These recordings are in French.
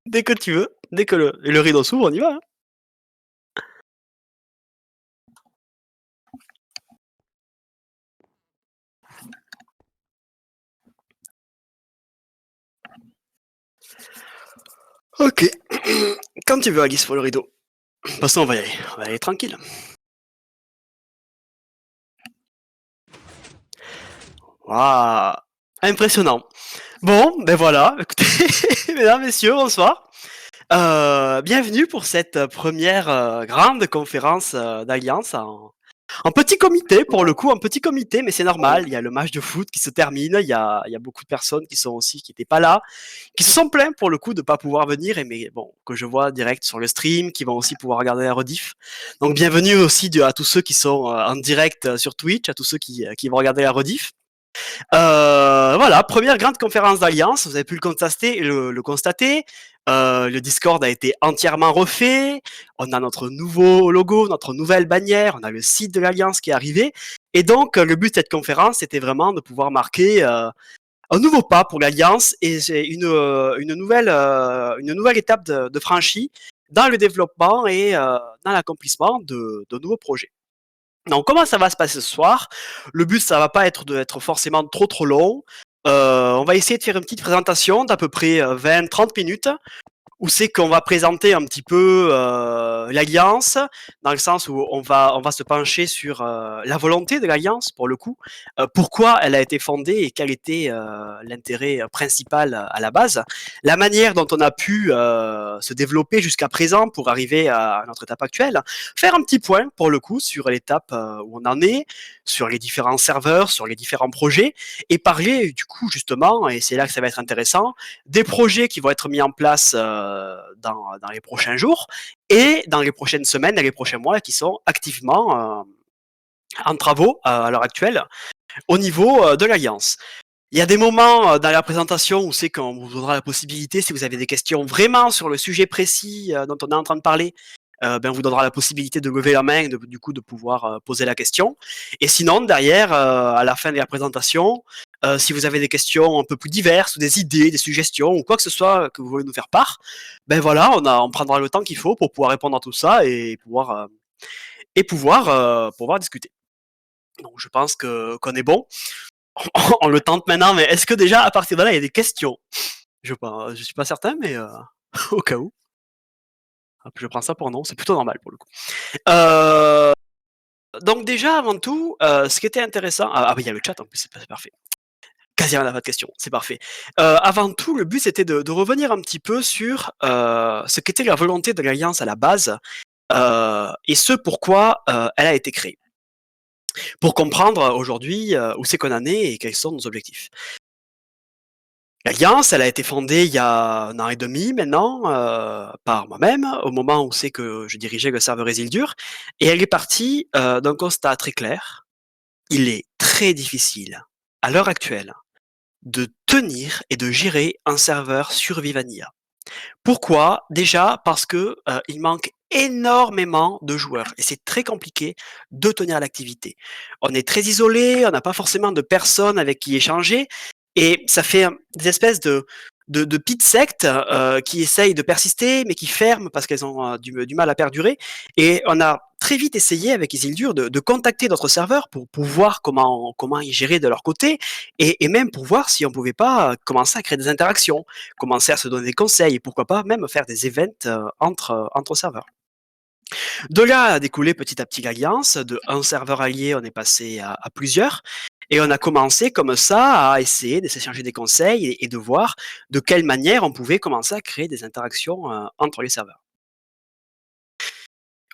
Dès que tu veux, dès que le rideau s'ouvre, on y va, hein. OK. Quand tu veux Alice pour le rideau. De toute façon, on va y aller tranquille. Waouh! Impressionnant. Bon, ben voilà, écoutez, mesdames, messieurs, bonsoir. Bienvenue pour cette, 1re, grande conférence, d'Alliance en petit comité pour le coup, en petit comité, mais c'est normal. Il y a le match de foot qui se termine, il y a beaucoup de personnes qui sont aussi qui étaient pas là, qui se sont plaints pour le coup de pas pouvoir venir et mais bon, que je vois direct sur le stream, qui vont aussi pouvoir regarder la rediff. Donc bienvenue aussi à tous ceux qui sont, en direct, sur Twitch, à tous ceux qui vont regarder la rediff. Voilà, première grande conférence d'Alliance, vous avez pu le constater. Le Discord a été entièrement refait. On a notre nouveau logo, notre nouvelle bannière, on a le site de l'Alliance qui est arrivé. Et donc, le but de cette conférence, c'était vraiment de pouvoir marquer un nouveau pas pour l'Alliance et c'est une nouvelle étape de franchie dans le développement et dans l'accomplissement de nouveaux projets. Donc, comment ça va se passer ce soir? Le but, ça va pas être d'être forcément trop long. On va essayer de faire une petite présentation d'à peu près 20-30 minutes où c'est qu'on va présenter un petit peu l'alliance, dans le sens où on va se pencher sur la volonté de l'alliance, pour le coup, pourquoi elle a été fondée et quel était l'intérêt principal à la base, la manière dont on a pu se développer jusqu'à présent pour arriver à notre étape actuelle, faire un petit point, pour le coup, sur l'étape où on en est, sur les différents serveurs, sur les différents projets, et parler, du coup, justement, et c'est là que ça va être intéressant, des projets qui vont être mis en place dans les prochains jours et dans les prochaines semaines et les prochains mois qui sont activement en travaux à l'heure actuelle au niveau de l'Alliance. Il y a des moments dans la présentation où c'est qu'on vous donnera la possibilité, si vous avez des questions vraiment sur le sujet précis dont on est en train de parler, ben on vous donnera la possibilité de lever la main et du coup de pouvoir poser la question. Et sinon, derrière, à la fin de la présentation, si vous avez des questions un peu plus diverses, ou des idées, des suggestions, ou quoi que ce soit que vous voulez nous faire part, ben voilà, on prendra le temps qu'il faut pour pouvoir répondre à tout ça pouvoir discuter. Donc je pense qu'on est bon. On le tente maintenant, mais est-ce que déjà à partir de là, il y a des questions? Je suis pas certain, mais au cas où. Hop, je prends ça pour non, c'est plutôt normal pour le coup. Euh, donc déjà avant tout, ce qui était intéressant, ah oui, il y a le chat en plus, c'est parfait. Quasiment n'a pas de questions, c'est parfait. Avant tout, le but c'était de revenir un petit peu sur ce qu'était la volonté de l'Alliance à la base et ce pourquoi elle a été créée. Pour comprendre aujourd'hui où c'est qu'on en est et quels sont nos objectifs. L'Alliance, elle a été fondée il y a 1 an et demi maintenant, par moi-même, au moment où c'est que je dirigeais le serveur Isildur et elle est partie, d'un constat très clair. Il est très difficile, à l'heure actuelle, de tenir et de gérer un serveur sur Vivanilla. Pourquoi? Déjà parce que, il manque énormément de joueurs et c'est très compliqué de tenir l'activité. On est très isolé, on n'a pas forcément de personnes avec qui échanger et ça fait des espèces de petites sectes qui essayent de persister, mais qui ferment parce qu'elles ont du mal à perdurer. Et on a très vite essayé avec Isildur de contacter d'autres serveurs pour voir comment ils géraient de leur côté et même pour voir si on pouvait pas commencer à créer des interactions, commencer à se donner des conseils et pourquoi pas même faire des events entre serveurs. De là a découlé petit à petit l'alliance. De un serveur allié, on est passé à plusieurs. Et on a commencé comme ça à essayer de s'échanger des conseils et de voir de quelle manière on pouvait commencer à créer des interactions entre les serveurs.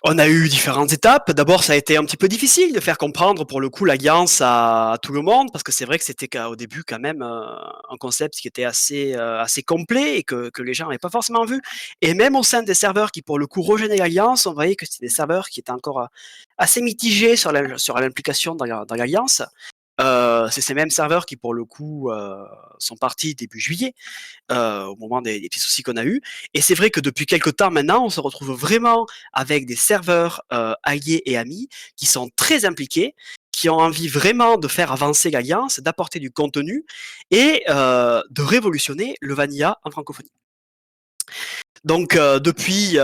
On a eu différentes étapes. D'abord, ça a été un petit peu difficile de faire comprendre pour le coup l'alliance à tout le monde, parce que c'est vrai que c'était au début quand même un concept qui était assez complet et que les gens n'avaient pas forcément vu. Et même au sein des serveurs qui pour le coup rejoignaient l'alliance, on voyait que c'était des serveurs qui étaient encore assez mitigés sur l'implication dans l'alliance. C'est ces mêmes serveurs qui pour le coup sont partis début juillet au moment des petits soucis qu'on a eus. Et c'est vrai que depuis quelques temps maintenant, on se retrouve vraiment avec des serveurs alliés et amis qui sont très impliqués, qui ont envie vraiment de faire avancer l'Alliance, d'apporter du contenu et de révolutionner le Vanilla en francophonie. Donc depuis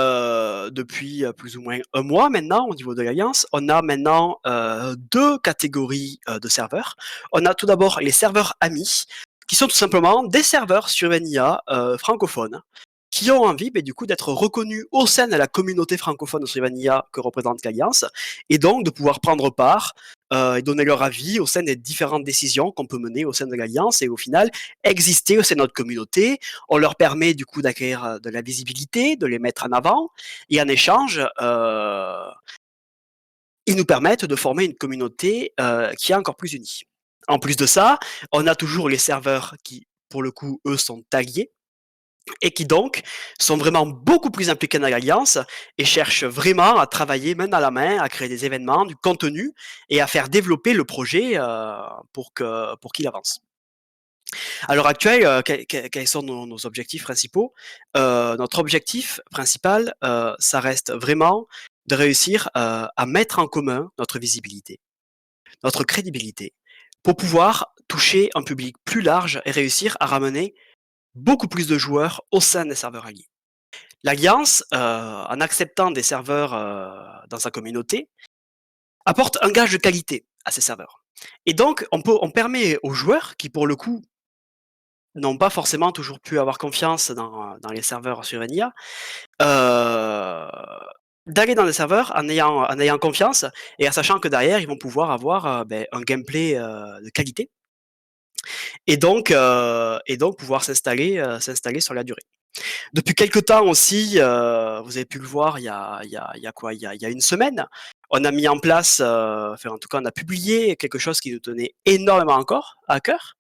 plus ou moins un mois maintenant au niveau de l'Alliance, on a maintenant 2 catégories de serveurs. On a tout d'abord les serveurs amis, qui sont tout simplement des serveurs sur Vanilla francophones, qui ont envie du coup d'être reconnus au sein de la communauté francophone de Vanilla que représente l'Alliance, et donc de pouvoir prendre part et donner leur avis au sein des différentes décisions qu'on peut mener au sein de l'Alliance, et au final exister au sein de notre communauté. On leur permet du coup d'acquérir de la visibilité, de les mettre en avant, et en échange, ils nous permettent de former une communauté qui est encore plus unie. En plus de ça, on a toujours les serveurs qui, pour le coup, eux, sont alliés, et qui donc sont vraiment beaucoup plus impliqués dans l'Alliance et cherchent vraiment à travailler main dans la main, à créer des événements, du contenu, et à faire développer le projet pour qu'il avance. À l'heure actuelle, quels sont nos objectifs principaux? Notre objectif principal, ça reste vraiment de réussir à mettre en commun notre visibilité, notre crédibilité, pour pouvoir toucher un public plus large et réussir à ramener beaucoup plus de joueurs au sein des serveurs alliés. L'Alliance, en acceptant des serveurs dans sa communauté, apporte un gage de qualité à ces serveurs. Et donc, on permet aux joueurs qui, pour le coup, n'ont pas forcément toujours pu avoir confiance dans les serveurs sur Vanilla, heu, d'aller dans des serveurs en ayant confiance, et en sachant que derrière, ils vont pouvoir avoir, un gameplay, de qualité, et donc pouvoir s'installer sur la durée. Depuis quelque temps aussi, vous avez pu le voir il y a quoi? Il y a une semaine, on a mis en place, enfin en tout cas on a publié quelque chose qui nous tenait énormément encore à cœur,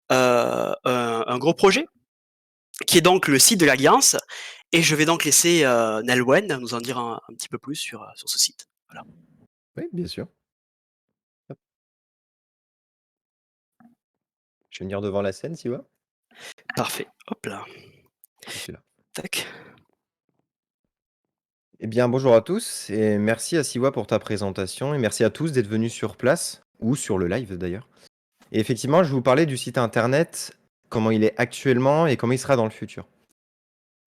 un gros projet qui est donc le site de l'Alliance, et je vais donc laisser, Nolwenn nous en dire un petit peu plus sur ce site. Voilà. Oui, bien sûr. Hop, je vais venir devant la scène, Siwa. Parfait. Hop là. Je suis là. Tac. Eh bien, bonjour à tous et merci à Siwa pour ta présentation et merci à tous d'être venus sur place ou sur le live d'ailleurs. Et effectivement, je vais vous parler du site internet, comment il est actuellement et comment il sera dans le futur.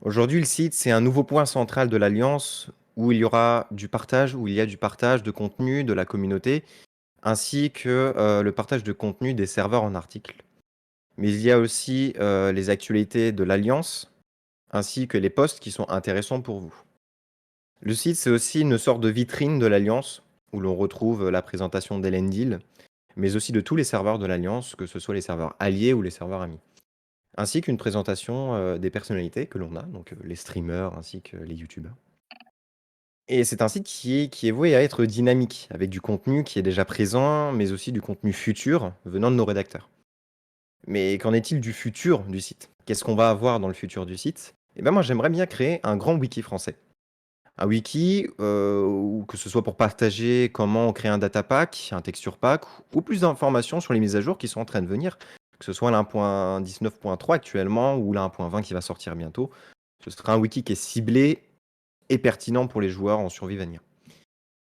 Aujourd'hui, le site, c'est un nouveau point central de l'Alliance où il y aura du partage, où il y a du partage de contenu de la communauté, ainsi que le partage de contenu des serveurs en articles. Mais il y a aussi les actualités de l'Alliance, ainsi que les posts qui sont intéressants pour vous. Le site, c'est aussi une sorte de vitrine de l'Alliance, où l'on retrouve la présentation d'Elendil, mais aussi de tous les serveurs de l'Alliance, que ce soit les serveurs alliés ou les serveurs amis. Ainsi qu'une présentation des personnalités que l'on a, donc les streamers ainsi que les youtubeurs. Et c'est un site qui est voué à être dynamique, avec du contenu qui est déjà présent, mais aussi du contenu futur venant de nos rédacteurs. Mais qu'en est-il du futur du site? Qu'est-ce qu'on va avoir dans le futur du site? Eh ben moi, j'aimerais bien créer un grand wiki français. Un wiki, ou que ce soit pour partager comment on crée un data pack, un texture pack ou plus d'informations sur les mises à jour qui sont en train de venir, que ce soit l'1.19.3 actuellement ou l'1.20 qui va sortir bientôt. Ce sera un wiki qui est ciblé et pertinent pour les joueurs en survie vanilla.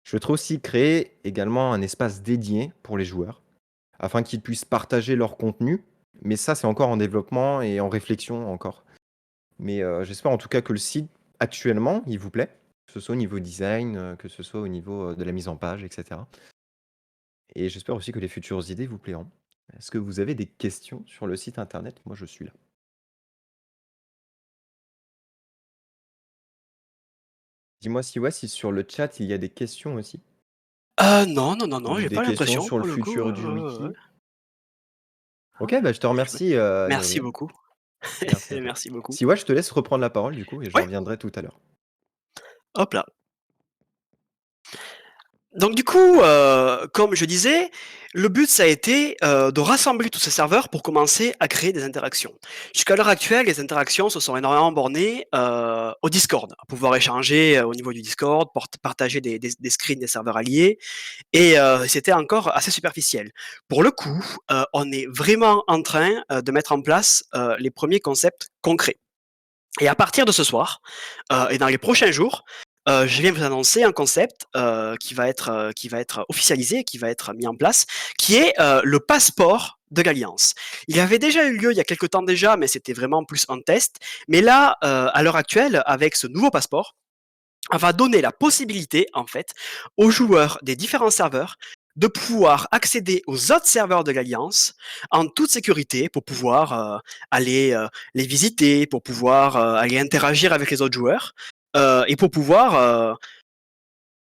Je souhaiterais aussi créer également un espace dédié pour les joueurs, afin qu'ils puissent partager leur contenu, mais ça, c'est encore en développement et en réflexion encore. Mais j'espère en tout cas que le site, actuellement, il vous plaît, que ce soit au niveau design, que ce soit au niveau, de la mise en page et cetera. Et j'espère aussi que les futures idées vous plairont. Est-ce que vous avez des questions sur le site internet? Moi, je suis là. Dis-moi si ouais, si sur le chat, il y a des questions aussi? Non, non, non, non, Ou j'ai des pas questions l'impression sur le pour le coup, futur du ouais. wiki? OK, bah, je te Ouais. remercie, Merci Nolwenn. beaucoup. Merci à toi. Merci beaucoup. Si ouais, je te laisse reprendre la parole du coup et je Ouais, reviendrai tout à l'heure. hop là. Donc du coup, comme je disais, le but ça a été, de rassembler tous ces serveurs pour commencer à créer des interactions. Jusqu'à l'heure actuelle, les interactions se sont énormément bornées, au Discord, à pouvoir échanger, au niveau du Discord, partager des screens des serveurs alliés, et c'était encore assez superficiel. Pour le coup, on est vraiment en train, de mettre en place, les premiers concepts concrets. Et à partir de ce soir, et dans les prochains jours, je viens vous annoncer un concept qui va être officialisé, qui va être mis en place, qui est le passeport de l'Alliance. Il avait déjà eu lieu il y a quelque temps déjà, mais c'était vraiment plus un test. Mais là, à l'heure actuelle, avec ce nouveau passeport, on va donner la possibilité, en fait, aux joueurs des différents serveurs de pouvoir accéder aux autres serveurs de l'Alliance en toute sécurité pour pouvoir aller les visiter, pour pouvoir aller interagir avec les autres joueurs et pour pouvoir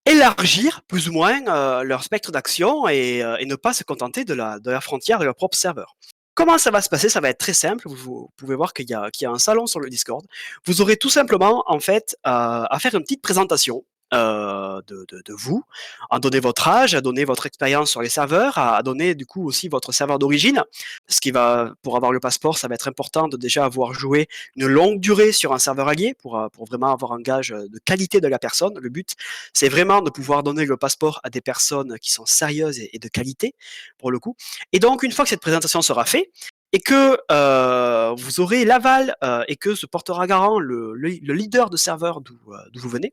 élargir plus ou moins leur spectre d'action et ne pas se contenter de la frontière de leur propre serveur. Comment ça va se passer? Ça va être très simple. Vous pouvez voir qu'il y a un salon sur le Discord. Vous aurez tout simplement en fait à faire une petite présentation de vous, à donner votre âge, à donner votre expérience sur les serveurs, à donner du coup aussi votre serveur d'origine. Ce qui va, pour avoir le passeport, ça va être important de déjà avoir joué une longue durée sur un serveur allié pour vraiment avoir un gage de qualité de la personne. Le but, c'est vraiment de pouvoir donner le passeport à des personnes qui sont sérieuses et de qualité, pour le coup. Et donc, une fois que cette présentation sera faite, et que vous aurez l'aval et que se portera garant le leader de serveur d'où vous venez,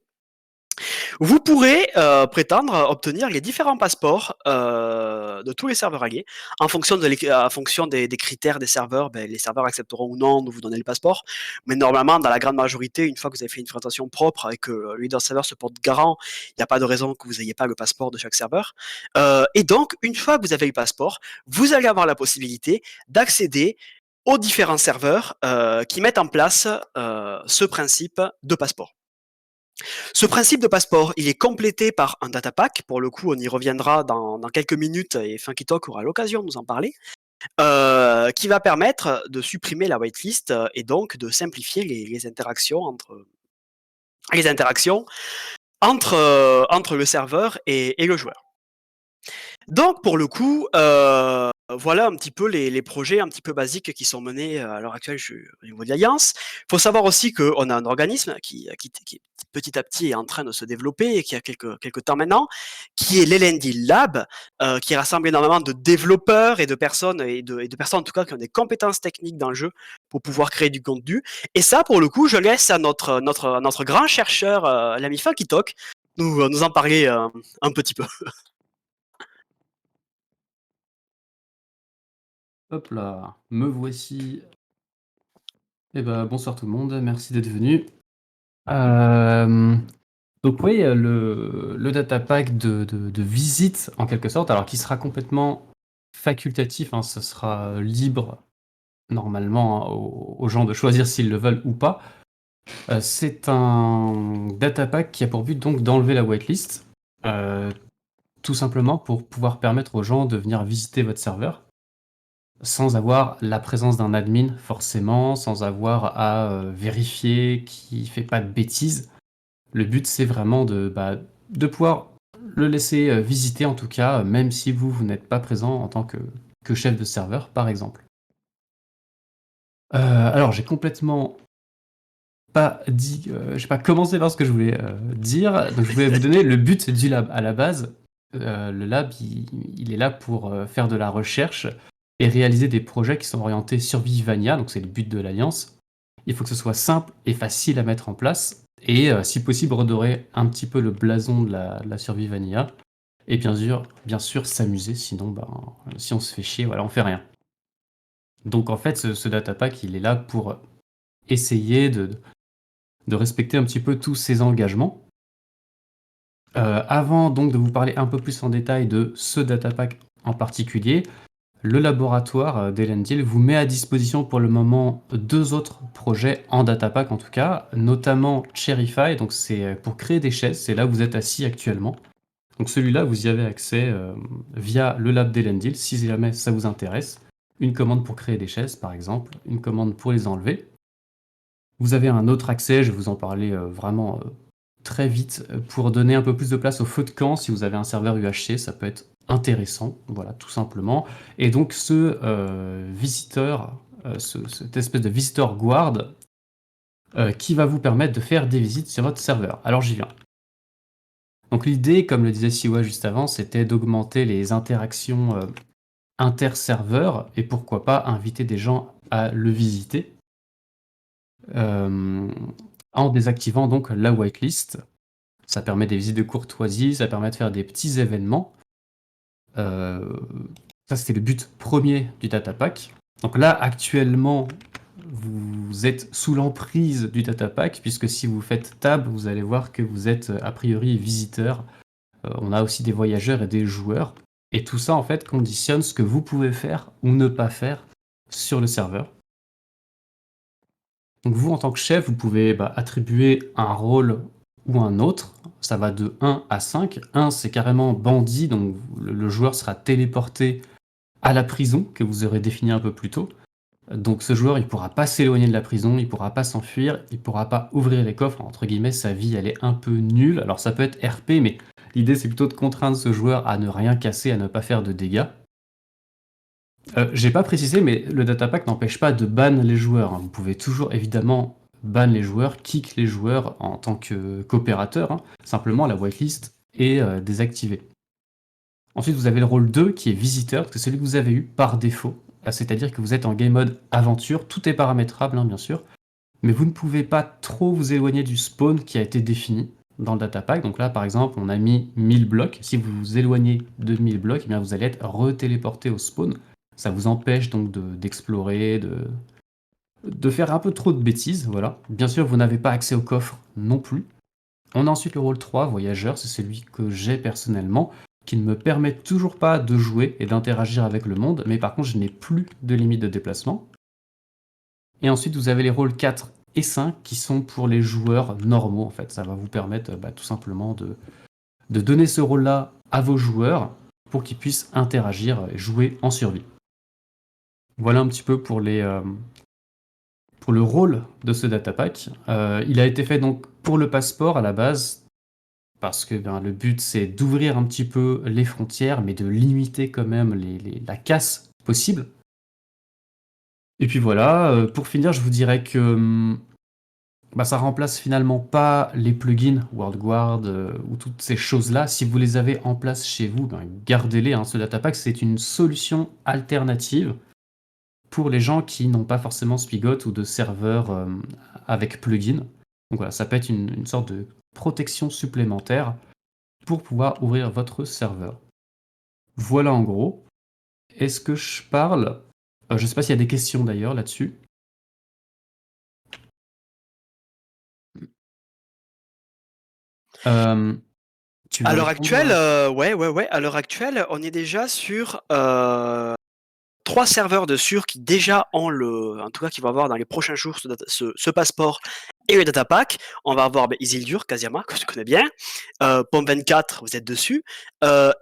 vous pourrez prétendre à obtenir les différents passeports de tous les serveurs alliés. En fonction, en fonction des critères des serveurs, ben, les serveurs accepteront ou non de vous donner le passeport. Mais normalement, dans la grande majorité, une fois que vous avez fait une présentation propre et que le leader serveur se porte garant, il n'y a pas de raison que vous n'ayez pas le passeport de chaque serveur. Et donc, une fois que vous avez le passeport, vous allez avoir la possibilité d'accéder aux différents serveurs qui mettent en place ce principe de passeport. Ce principe de passeport, il est complété par un data pack. Pour le coup, on y reviendra dans quelques minutes et Funky Talk aura l'occasion de nous en parler, qui va permettre de supprimer la whitelist et donc de simplifier les interactions entre le serveur et le joueur. Donc, pour le coup, voilà un petit peu les projets un petit peu basiques qui sont menés à l'heure actuelle au niveau de l'Alliance. Il faut savoir aussi qu'on a un organisme qui petit à petit est en train de se développer et qui a quelques temps maintenant, qui est l'L&D Lab, qui rassemble énormément de développeurs et de personnes, et de personnes en tout cas qui ont des compétences techniques dans le jeu pour pouvoir créer du contenu. Et ça, pour le coup, je laisse à notre grand chercheur, l'ami Funky Talk, nous en parler un petit peu. Hop là, me voici. Eh ben, bonsoir tout le monde, merci d'être venu. Donc oui, le data pack de visite en quelque sorte, alors qui sera complètement facultatif, hein, ce sera libre normalement aux gens de choisir s'ils le veulent ou pas. C'est un data pack qui a pour but donc d'enlever la whitelist, tout simplement pour pouvoir permettre aux gens de venir visiter votre serveur. Sans avoir la présence d'un admin forcément, sans avoir à vérifier qu'il fait pas de bêtises. Le but, c'est vraiment de pouvoir le laisser visiter en tout cas, même si vous n'êtes pas présent en tant que chef de serveur, par exemple. Alors j'ai complètement pas dit, j'ai pas commencé par ce que je voulais dire. Donc je voulais vous donner le but du lab. À la base, le lab, il est là pour faire de la recherche et réaliser des projets qui sont orientés Survivania, donc c'est le but de l'Alliance. Il faut que ce soit simple et facile à mettre en place et si possible redorer un petit peu le blason de la Survivania et bien sûr s'amuser, sinon si on se fait chier, voilà, on fait rien. Donc en fait, ce data pack, il est là pour essayer de respecter un petit peu tous ces engagements. Avant donc de vous parler un peu plus en détail de ce data pack en particulier, le laboratoire d'Elendil vous met à disposition pour le moment 2 autres projets en data pack en tout cas, notamment Cherify, donc c'est pour créer des chaises, c'est là où vous êtes assis actuellement. Donc celui-là, vous y avez accès via le lab d'Elendil, si jamais ça vous intéresse. Une commande pour créer des chaises par exemple, une commande pour les enlever. Vous avez un autre accès, je vais vous en parler vraiment très vite, pour donner un peu plus de place au feu de camp. Si vous avez un serveur UHC, ça peut être intéressant, voilà, tout simplement. Et donc ce visiteur, cette espèce de visitor guard, qui va vous permettre de faire des visites sur votre serveur. Alors j'y viens. Donc l'idée, comme le disait Siwa juste avant, c'était d'augmenter les interactions inter-serveurs et pourquoi pas inviter des gens à le visiter. En désactivant donc la whitelist. Ça permet des visites de courtoisie, ça permet de faire des petits événements. Ça, c'était le but premier du data pack. Donc là, actuellement, vous êtes sous l'emprise du data pack, puisque si vous faites tab, vous allez voir que vous êtes a priori visiteur. On a aussi des voyageurs et des joueurs. Et tout ça, en fait, conditionne ce que vous pouvez faire ou ne pas faire sur le serveur. Donc vous, en tant que chef, vous pouvez attribuer un rôle ou un autre. Ça va de 1 à 5. 1, c'est carrément bandit, donc le joueur sera téléporté à la prison que vous aurez définie un peu plus tôt. Donc ce joueur, il pourra pas s'éloigner de la prison, il pourra pas s'enfuir, il pourra pas ouvrir les coffres. Entre guillemets, sa vie, elle est un peu nulle. Alors ça peut être RP, mais l'idée, c'est plutôt de contraindre ce joueur à ne rien casser, à ne pas faire de dégâts. J'ai pas précisé, mais le data pack n'empêche pas de ban les joueurs, hein. Vous pouvez toujours évidemment ban les joueurs, kick les joueurs en tant que coopérateur, hein. Simplement la whitelist est désactivée. Ensuite, vous avez le rôle 2 qui est visiteur, c'est celui que vous avez eu par défaut. C'est-à-dire que vous êtes en game mode aventure, tout est paramétrable, hein, bien sûr, mais vous ne pouvez pas trop vous éloigner du spawn qui a été défini dans le data pack. Donc là, par exemple, on a mis 1000 blocs. Si vous vous éloignez de 1000 blocs, eh bien, vous allez être retéléporté au spawn. Ça vous empêche donc d'explorer, de faire un peu trop de bêtises, voilà. Bien sûr, vous n'avez pas accès au coffre non plus. On a ensuite le rôle 3, voyageur, c'est celui que j'ai personnellement, qui ne me permet toujours pas de jouer et d'interagir avec le monde, mais par contre, je n'ai plus de limite de déplacement. Et ensuite, vous avez les rôles 4 et 5 qui sont pour les joueurs normaux, en fait. Ça va vous permettre tout simplement de donner ce rôle-là à vos joueurs pour qu'ils puissent interagir et jouer en survie. Voilà un petit peu pour le rôle de ce data pack. Il a été fait donc pour le passeport à la base, parce que le but c'est d'ouvrir un petit peu les frontières, mais de limiter quand même la casse possible. Et puis voilà, pour finir, je vous dirais que ça remplace finalement pas les plugins WorldGuard ou toutes ces choses-là. Si vous les avez en place chez vous, gardez-les, hein. Ce data pack, c'est une solution alternative pour les gens qui n'ont pas forcément Spigot ou de serveur avec plugin. Donc voilà, ça peut être une sorte de protection supplémentaire pour pouvoir ouvrir votre serveur. Voilà en gros. Est-ce que je parle je ne sais pas s'il y a des questions d'ailleurs là-dessus. Tu veux À l'heure répondre actuelle, ouais. À l'heure actuelle, on est déjà sur 3 serveurs de sûr qui déjà ont en tout cas qui vont avoir dans les prochains jours ce passeport et le data pack. On va avoir Isildur, Kazama, que tu connais bien, Pom24, vous êtes dessus,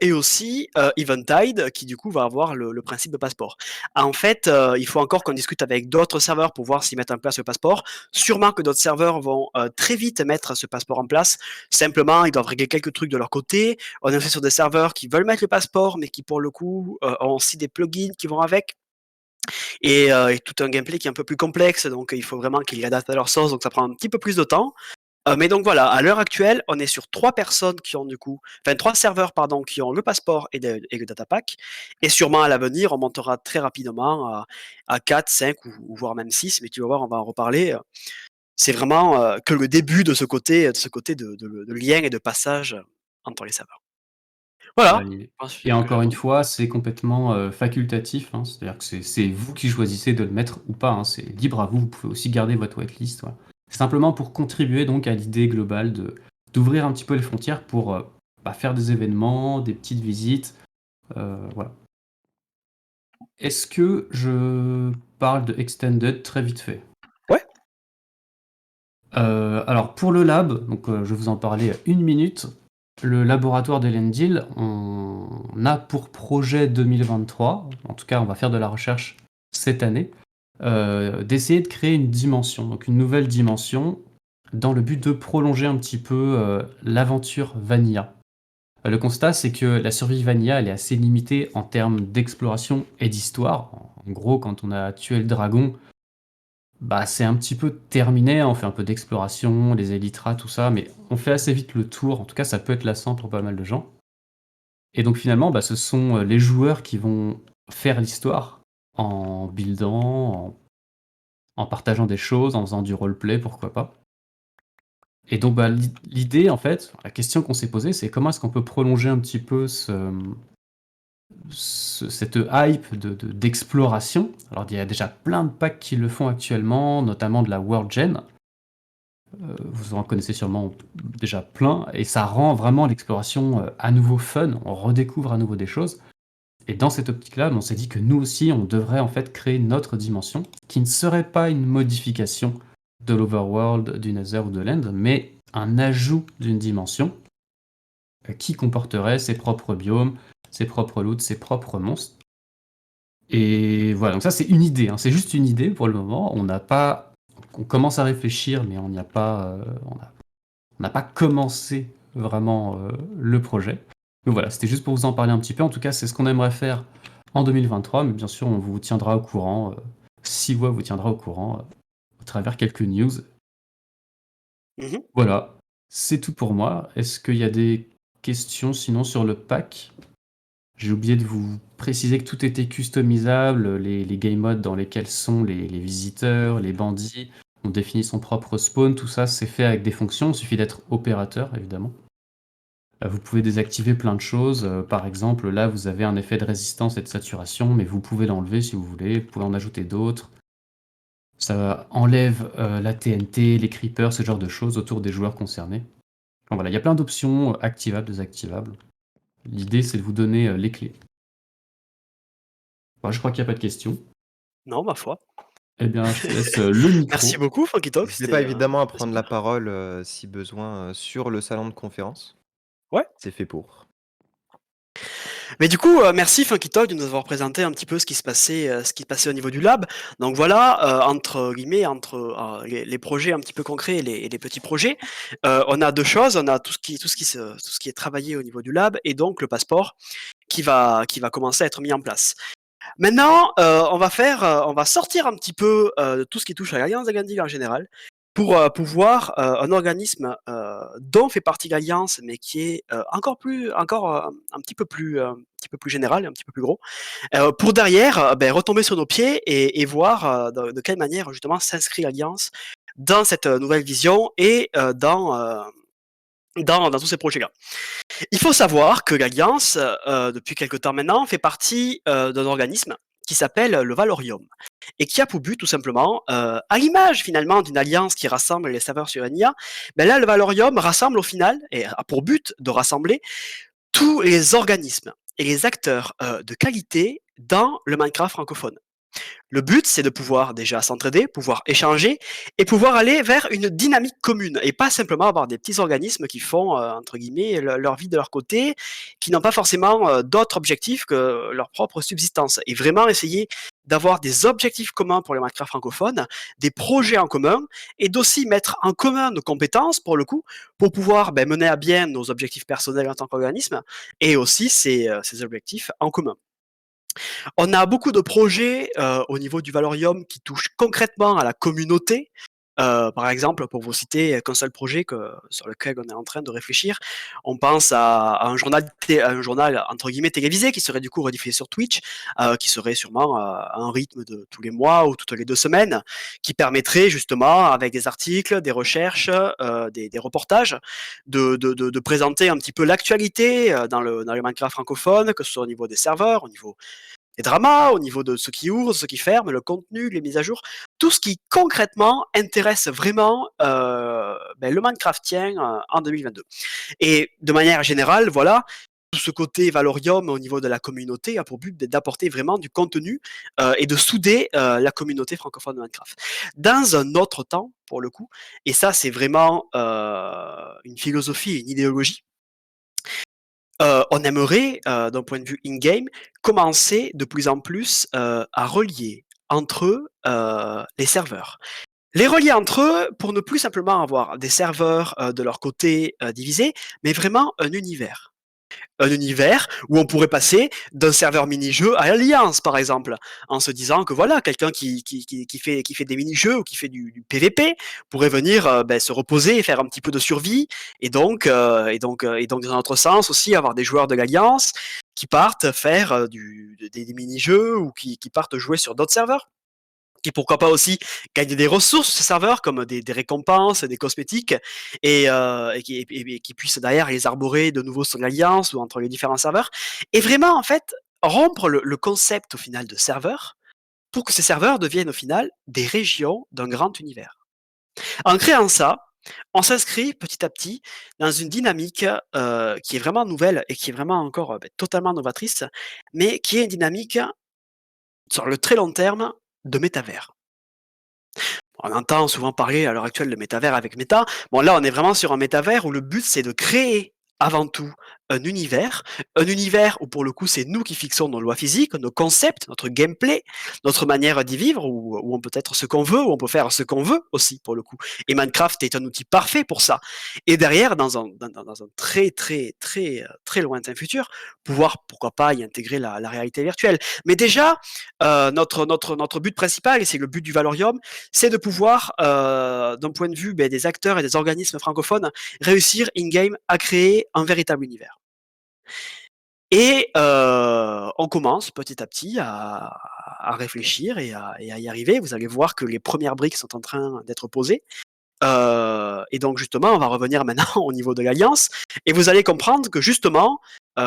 et aussi Eventide, qui du coup va avoir le principe de passeport. En fait, il faut encore qu'on discute avec d'autres serveurs pour voir s'ils mettent en place le passeport. Sûrement que d'autres serveurs vont très vite mettre ce passeport en place. Simplement, ils doivent régler quelques trucs de leur côté. On est aussi sur des serveurs qui veulent mettre le passeport, mais qui pour le coup ont aussi des plugins qui vont avec. Et tout un gameplay qui est un peu plus complexe, donc il faut vraiment qu'ils l'adaptent à leur sauce, donc ça prend un petit peu plus de temps. Mais donc voilà, à l'heure actuelle, on est sur 3 personnes qui ont 3 serveurs pardon, qui ont le passeport et le data pack. Et sûrement à l'avenir, on montera très rapidement à 4, 5 ou voire même 6, mais tu vas voir, on va en reparler. C'est vraiment que le début de ce côté de lien et de passage entre les serveurs. Voilà. et, Je pense et que j'ai encore une répondu. fois, c'est complètement facultatif, hein. C'est-à-dire que c'est vous qui choisissez de le mettre ou pas, hein. C'est libre à vous. Vous pouvez aussi garder votre whitelist. Voilà. C'est simplement pour contribuer donc à l'idée globale d'ouvrir un petit peu les frontières pour faire des événements, des petites visites. Voilà. Est-ce que je parle de Extended très vite fait? Ouais. Alors pour le lab, donc je vais vous en parler 1 minute. Le laboratoire d'Elendil, on a pour projet 2023, en tout cas on va faire de la recherche cette année, d'essayer de créer une dimension, donc une nouvelle dimension, dans le but de prolonger un petit peu l'aventure Vanilla. Le constat, c'est que la survie Vanilla, elle est assez limitée en termes d'exploration et d'histoire. En gros, quand on a tué le dragon, c'est un petit peu terminé, on fait un peu d'exploration, les élytras, tout ça, mais on fait assez vite le tour. En tout cas, ça peut être lassant pour pas mal de gens. Et donc finalement, ce sont les joueurs qui vont faire l'histoire en buildant, en partageant des choses, en faisant du roleplay, pourquoi pas. Et donc, l'idée, en fait, la question qu'on s'est posée, c'est comment est-ce qu'on peut prolonger un petit peu cette hype d'exploration. Alors, il y a déjà plein de packs qui le font actuellement, notamment de la World Gen. Vous en connaissez sûrement déjà plein, et ça rend vraiment l'exploration à nouveau fun. On redécouvre à nouveau des choses. Et dans cette optique-là, on s'est dit que nous aussi, on devrait en fait créer notre dimension, qui ne serait pas une modification de l'Overworld, du Nether ou de l'End, mais un ajout d'une dimension qui comporterait ses propres biomes, ses propres loots, ses propres monstres. Et voilà, donc ça c'est une idée, hein. C'est juste une idée pour le moment. On commence à réfléchir, mais on n'a pas commencé vraiment le projet. Donc voilà, c'était juste pour vous en parler un petit peu. En tout cas, c'est ce qu'on aimerait faire en 2023, mais bien sûr, on vous tiendra au courant. Siwa vous tiendra au courant à travers quelques news. Mhm. Voilà, c'est tout pour moi. Est-ce qu'il y a des questions sinon sur le pack? J'ai oublié de vous préciser que tout était customisable, les game modes dans lesquels sont les visiteurs, les bandits. On définit son propre spawn, tout ça c'est fait avec des fonctions, il suffit d'être opérateur évidemment. Vous pouvez désactiver plein de choses, par exemple là vous avez un effet de résistance et de saturation, mais vous pouvez l'enlever si vous voulez, vous pouvez en ajouter d'autres. Ça enlève la TNT, les creepers, ce genre de choses autour des joueurs concernés. Enfin, voilà, il y a plein d'options activables, désactivables. L'idée c'est de vous donner les clés. Bon, je crois qu'il n'y a pas de questions. Non, ma foi. Eh bien, je te laisse le micro. Merci beaucoup, Funky Talk. N'hésitez pas évidemment à c'était prendre la super. parole si besoin sur le salon de conférence. Ouais. C'est fait pour. Mais du coup, merci Funky Talk de nous avoir présenté un petit peu ce qui se passait au niveau du lab. Donc voilà, entre guillemets, entre les projets un petit peu concrets et les petits projets, on a deux choses. On a tout ce qui est travaillé au niveau du lab et donc le passeport qui va commencer à être mis en place. Maintenant, on va sortir un petit peu de tout ce qui touche à l'Alliance des Gandhi en général, pour pouvoir un organisme dont fait partie l'Alliance, mais qui est encore un petit peu plus général, un petit peu plus gros, pour derrière retomber sur nos pieds et voir de quelle manière justement s'inscrit l'Alliance dans cette nouvelle vision et dans tous ces projets-là. Il faut savoir que l'Alliance, depuis quelque temps maintenant, fait partie d'un organisme qui s'appelle le Valorium et qui a pour but tout simplement, à l'image finalement d'une alliance qui rassemble les serveurs sur NIA, ben là le Valorium rassemble au final et a pour but de rassembler tous les organismes et les acteurs de qualité dans le Minecraft francophone. Le but, c'est de pouvoir déjà s'entraider, pouvoir échanger et pouvoir aller vers une dynamique commune et pas simplement avoir des petits organismes qui font, entre guillemets, leur vie de leur côté, qui n'ont pas forcément d'autres objectifs que leur propre subsistance. Et vraiment essayer d'avoir des objectifs communs pour les Minecraft francophones, des projets en commun et d'aussi mettre en commun nos compétences pour le coup, pour pouvoir mener à bien nos objectifs personnels en tant qu'organisme et aussi ces objectifs en commun. On a beaucoup de projets au niveau du Valorium qui touchent concrètement à la communauté. Par exemple, pour vous citer qu'un seul projet sur lequel on est en train de réfléchir, on pense à un journal entre guillemets télévisé qui serait du coup rediffusé sur Twitch, qui serait sûrement à un rythme de tous les mois ou toutes les 2 semaines, qui permettrait justement, avec des articles, des recherches, des reportages, de présenter un petit peu l'actualité dans le Minecraft francophone, que ce soit au niveau des serveurs, au niveau des dramas, au niveau de ce qui ouvre, ce qui ferme, le contenu, les mises à jour, tout ce qui concrètement intéresse vraiment le Minecraftien en 2022. Et de manière générale, voilà, tout ce côté Valorium au niveau de la communauté a pour but d'apporter vraiment du contenu et de souder la communauté francophone de Minecraft. Dans un autre temps, pour le coup, et ça c'est vraiment une philosophie et une idéologie, on aimerait, d'un point de vue in-game, commencer de plus en plus à relier entre eux les serveurs. Les relier entre eux pour ne plus simplement avoir des serveurs de leur côté divisés, mais vraiment un univers. Un univers où on pourrait passer d'un serveur mini-jeu à l'Alliance, par exemple, en se disant que voilà, quelqu'un qui fait des mini-jeux ou qui fait du PVP pourrait venir se reposer et faire un petit peu de survie, et donc dans notre sens aussi avoir des joueurs de l'Alliance qui partent faire des mini-jeux ou qui partent jouer sur d'autres serveurs. qui pourquoi pas aussi gagner des ressources sur ces serveurs comme des récompenses, des cosmétiques et qui puissent derrière les arborer de nouveau sur l'alliance ou entre les différents serveurs et vraiment en fait rompre le concept au final de serveur pour que ces serveurs deviennent au final des régions d'un grand univers. En créant ça, on s'inscrit petit à petit dans une dynamique qui est vraiment nouvelle et qui est vraiment encore totalement novatrice, mais qui est une dynamique sur le très long terme de métavers. On entend souvent parler à l'heure actuelle de métavers avec Meta. Bon, là, on est vraiment sur un métavers où le but, c'est de créer avant tout un univers où pour le coup, c'est nous qui fixons nos lois physiques, nos concepts, notre gameplay, notre manière d'y vivre, où on peut être ce qu'on veut, où on peut faire ce qu'on veut aussi pour le coup. Et Minecraft est un outil parfait pour ça. Et derrière, dans un très très très très lointain futur, pouvoir pourquoi pas y intégrer la réalité virtuelle. Mais déjà, notre but principal, et c'est le but du Valorium, c'est de pouvoir, d'un point de vue des acteurs et des organismes francophones, réussir in-game à créer un véritable univers. Et on commence petit à petit à réfléchir et à y arriver. Vous allez voir que les premières briques sont en train d'être posées. Et donc justement, on va revenir maintenant au niveau de l'Alliance, et vous allez comprendre que justement,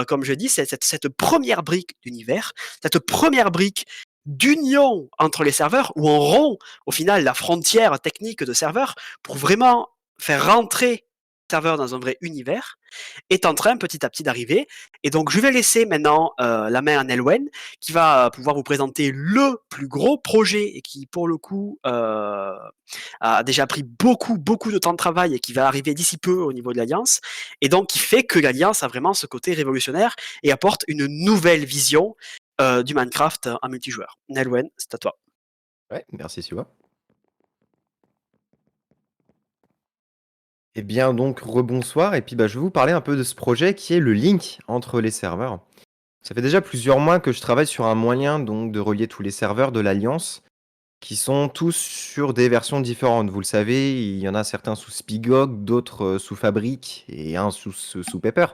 comme je dis, cette première brique d'univers, cette première brique d'union entre les serveurs, où on rompt au final la frontière technique de serveur pour vraiment faire rentrer les serveurs dans un vrai univers, est en train petit à petit d'arriver. Et donc je vais laisser maintenant la main à Nelwen, qui va pouvoir vous présenter le plus gros projet et qui pour le coup a déjà pris beaucoup, beaucoup de temps de travail et qui va arriver d'ici peu au niveau de l'Alliance, et donc qui fait que l'Alliance a vraiment ce côté révolutionnaire et apporte une nouvelle vision du Minecraft en multijoueur. Nelwen, c'est à toi. Ouais, merci Siwa. Eh bien donc rebonsoir et puis bah, je vais vous parler un peu de ce projet qui est le link entre les serveurs. Ça fait déjà plusieurs mois que je travaille sur un moyen donc de relier tous les serveurs de l'Alliance qui sont tous sur des versions différentes. Vous le savez, il y en a certains sous Spigog, d'autres sous Fabric et un sous Pepper.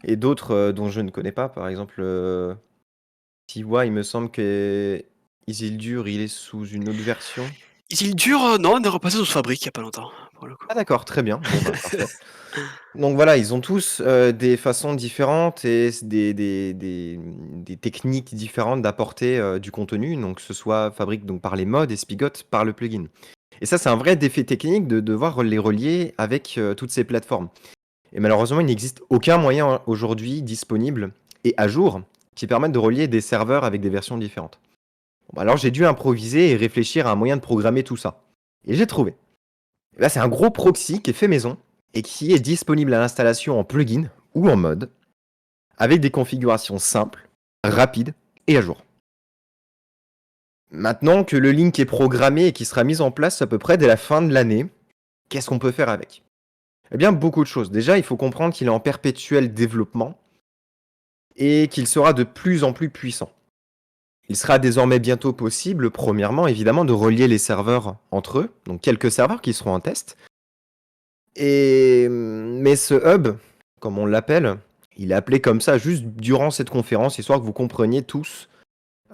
Et d'autres dont je ne connais pas, par exemple Tiwa, il me semble que Isildur, il est sous une autre version. Isildur, non, on est repassé sous Fabric il n'y a pas longtemps, pour le coup. Ah d'accord, très bien. Bon, bah, parfait. Donc voilà, ils ont tous des façons différentes et des techniques différentes d'apporter du contenu, donc que ce soit Fabric donc, par les mods et Spigot par le plugin. Et ça, c'est un vrai défi technique de devoir les relier avec toutes ces plateformes. Et malheureusement, il n'existe aucun moyen aujourd'hui disponible et à jour qui permette de relier des serveurs avec des versions différentes. Bon, bah alors j'ai dû improviser et réfléchir à un moyen de programmer tout ça. Et j'ai trouvé. Et là, c'est un gros proxy qui est fait maison et qui est disponible à l'installation en plugin ou en mode, avec des configurations simples, rapides et à jour. Maintenant que le link est programmé et qui sera mis en place à peu près dès la fin de l'année, qu'est-ce qu'on peut faire avec? Eh bien, beaucoup de choses. Déjà, il faut comprendre qu'il est en perpétuel développement et qu'il sera de plus en plus puissant. Il sera désormais bientôt possible, premièrement, évidemment, de relier les serveurs entre eux, donc quelques serveurs qui seront en test. Mais ce hub, comme on l'appelle, il est appelé comme ça juste durant cette conférence, histoire que vous compreniez tous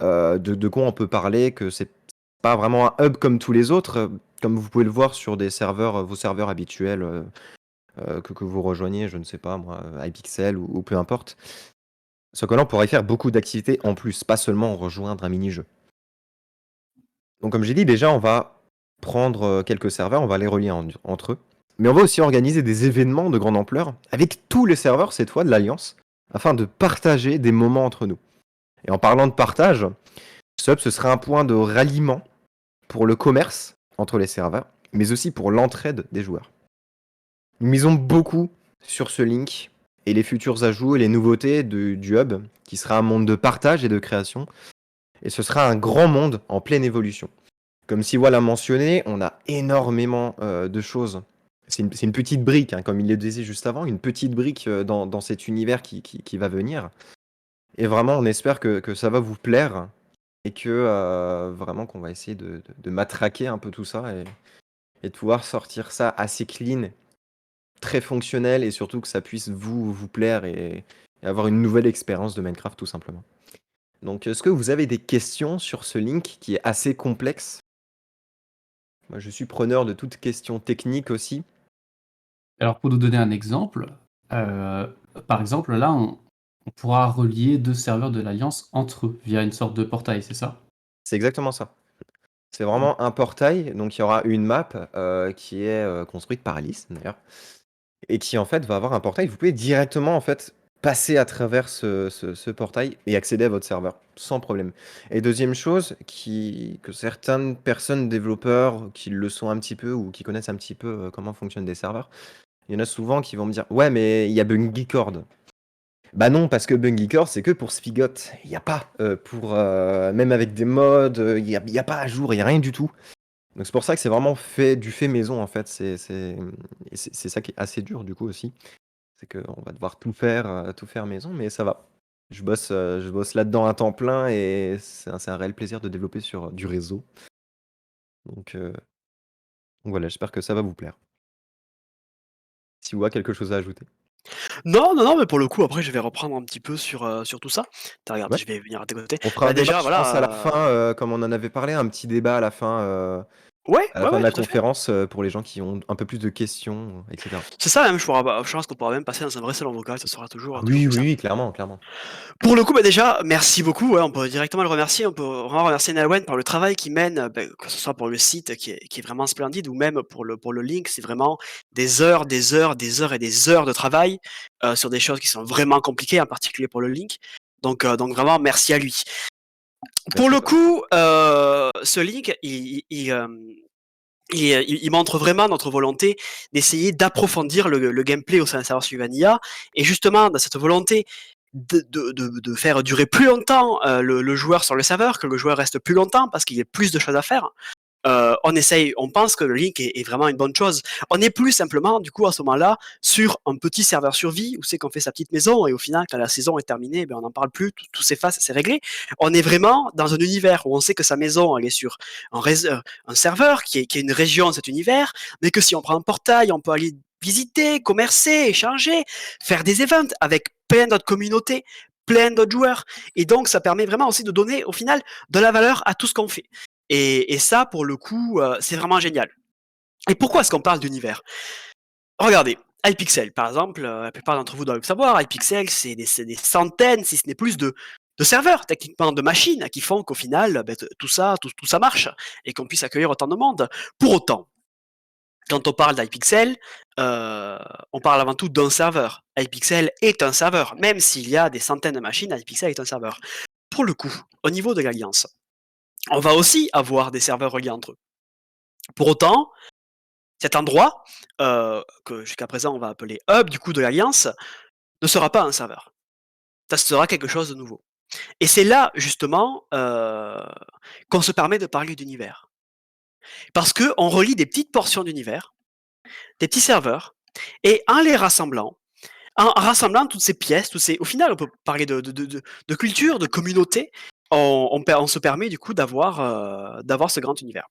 de quoi on peut parler, que c'est pas vraiment un hub comme tous les autres, comme vous pouvez le voir sur des serveurs, vos serveurs habituels que vous rejoignez, je ne sais pas moi, iPixel ou peu importe. Ce que là, on pourrait faire beaucoup d'activités en plus, pas seulement rejoindre un mini-jeu. Donc comme j'ai dit, déjà, on va prendre quelques serveurs, on va les relier entre eux. Mais on va aussi organiser des événements de grande ampleur avec tous les serveurs, cette fois, de l'Alliance, afin de partager des moments entre nous. Et en parlant de partage, ce hub, ce sera un point de ralliement pour le commerce entre les serveurs, mais aussi pour l'entraide des joueurs. Nous misons beaucoup sur ce link et les futurs ajouts et les nouveautés du hub, qui sera un monde de partage et de création. Et ce sera un grand monde en pleine évolution. Comme Siwa l'a mentionné, on a énormément de choses. C'est une petite brique, hein, comme il le disait juste avant, une petite brique dans cet univers qui va venir. Et vraiment, on espère que ça va vous plaire et que vraiment qu'on va essayer de matraquer un peu tout ça et de pouvoir sortir ça assez clean, très fonctionnel et surtout que ça puisse vous plaire et avoir une nouvelle expérience de Minecraft tout simplement. Donc, est-ce que vous avez des questions sur ce link qui est assez complexe Moi, je suis preneur de toute question technique aussi. Alors pour nous donner un exemple, heu, par exemple là on pourra relier 2 serveurs de l'Alliance entre eux via une sorte de portail, c'est ça? C'est exactement ça. C'est Mmh. vraiment un portail, donc il y aura une map, qui est, construite par Alice d'ailleurs et qui en fait va avoir un portail. Vous pouvez directement en fait passer à travers ce portail et accéder à votre serveur sans problème. Et deuxième chose que certaines personnes développeurs qui le sont un petit peu ou qui connaissent un petit peu, comment fonctionnent des serveurs, il y en a souvent qui vont me dire: «Ouais, mais il y a BungyCord». Bah non, parce que BungyCord, c'est que pour Spigot. Il y a pas, même avec des mods, il y a pas à jour, il y a rien du tout. Donc c'est pour ça que c'est vraiment fait maison en fait. C'est ça qui est assez dur du coup aussi. C'est qu'on va devoir tout faire maison, mais ça va. Je bosse là-dedans à temps plein et c'est un réel plaisir de développer sur du réseau. Donc, euh, donc voilà, j'espère que ça va vous plaire. Si vous avez quelque chose à ajouter. Non, non, non, mais pour le coup, après, je vais reprendre un petit peu sur tout ça. Attends, regarde, Ouais. je vais venir à tes côtés. On fera un Bah débat, déjà, je pense, à la voilà. fin, comme on en avait parlé, un petit débat Ouais, à la ouais, fin de ouais, la tout à fait. conférence pour les gens qui ont un peu plus de questions, etc. C'est ça, même, je pense qu'on pourra même passer dans un vrai salon vocal, ça sera Ah toujours oui, plus oui, simple. oui, clairement, clairement. Pour le coup, bah déjà, merci beaucoup. Ouais, on peut directement le remercier. On peut vraiment remercier Nolwenn pour le travail qu'il mène, que ce soit pour le site qui est vraiment splendide ou même pour le link. C'est vraiment des heures, des heures, des heures et des heures de travail sur des choses qui sont vraiment compliquées, en particulier pour le link. Donc vraiment, merci à lui. Pour Merci à le toi. coup, ce link, il montre vraiment notre volonté d'essayer d'approfondir le gameplay au sein d'un serveur sur Vanilla. Et justement, dans cette volonté de faire durer plus longtemps le joueur sur le serveur, que le joueur reste plus longtemps parce qu'il y a plus de choses à faire, on pense que le link est vraiment une bonne chose. On n'est plus simplement, du coup, à ce moment-là, sur un petit serveur survie où c'est qu'on fait sa petite maison et au final, quand la saison est terminée, ben, on n'en parle plus, tout s'efface, c'est réglé. On est vraiment dans un univers où on sait que sa maison, elle est sur un serveur qui est une région de cet univers, mais que si on prend un portail, on peut aller visiter, commercer, échanger, faire des events avec plein d'autres communautés, plein d'autres joueurs. Et donc, ça permet vraiment aussi de donner, au final, de la valeur à tout ce qu'on fait. Et ça, pour le coup, c'est vraiment génial. Et pourquoi est-ce qu'on parle d'univers? Regardez, iPixel, par exemple, la plupart d'entre vous doivent le savoir, iPixel, c'est des centaines, si ce n'est plus, de serveurs, techniquement, de machines, qui font qu'au final, ben, tout ça marche, et qu'on puisse accueillir autant de monde. Pour autant, quand on parle d'iPixel, on parle avant tout d'un serveur. iPixel est un serveur, même s'il y a des centaines de machines, iPixel est un serveur. Pour le coup, au niveau de l'Alliance, on va aussi avoir des serveurs reliés entre eux. Pour autant, cet endroit, que jusqu'à présent on va appeler hub du coup de l'Alliance, ne sera pas un serveur. Ça sera quelque chose de nouveau. Et c'est là justement qu'on se permet de parler d'univers. Parce qu'on relie des petites portions d'univers, des petits serveurs, et en les rassemblant, en rassemblant toutes ces pièces, au final on peut parler de culture, de communauté, on se permet du coup d'avoir ce grand univers.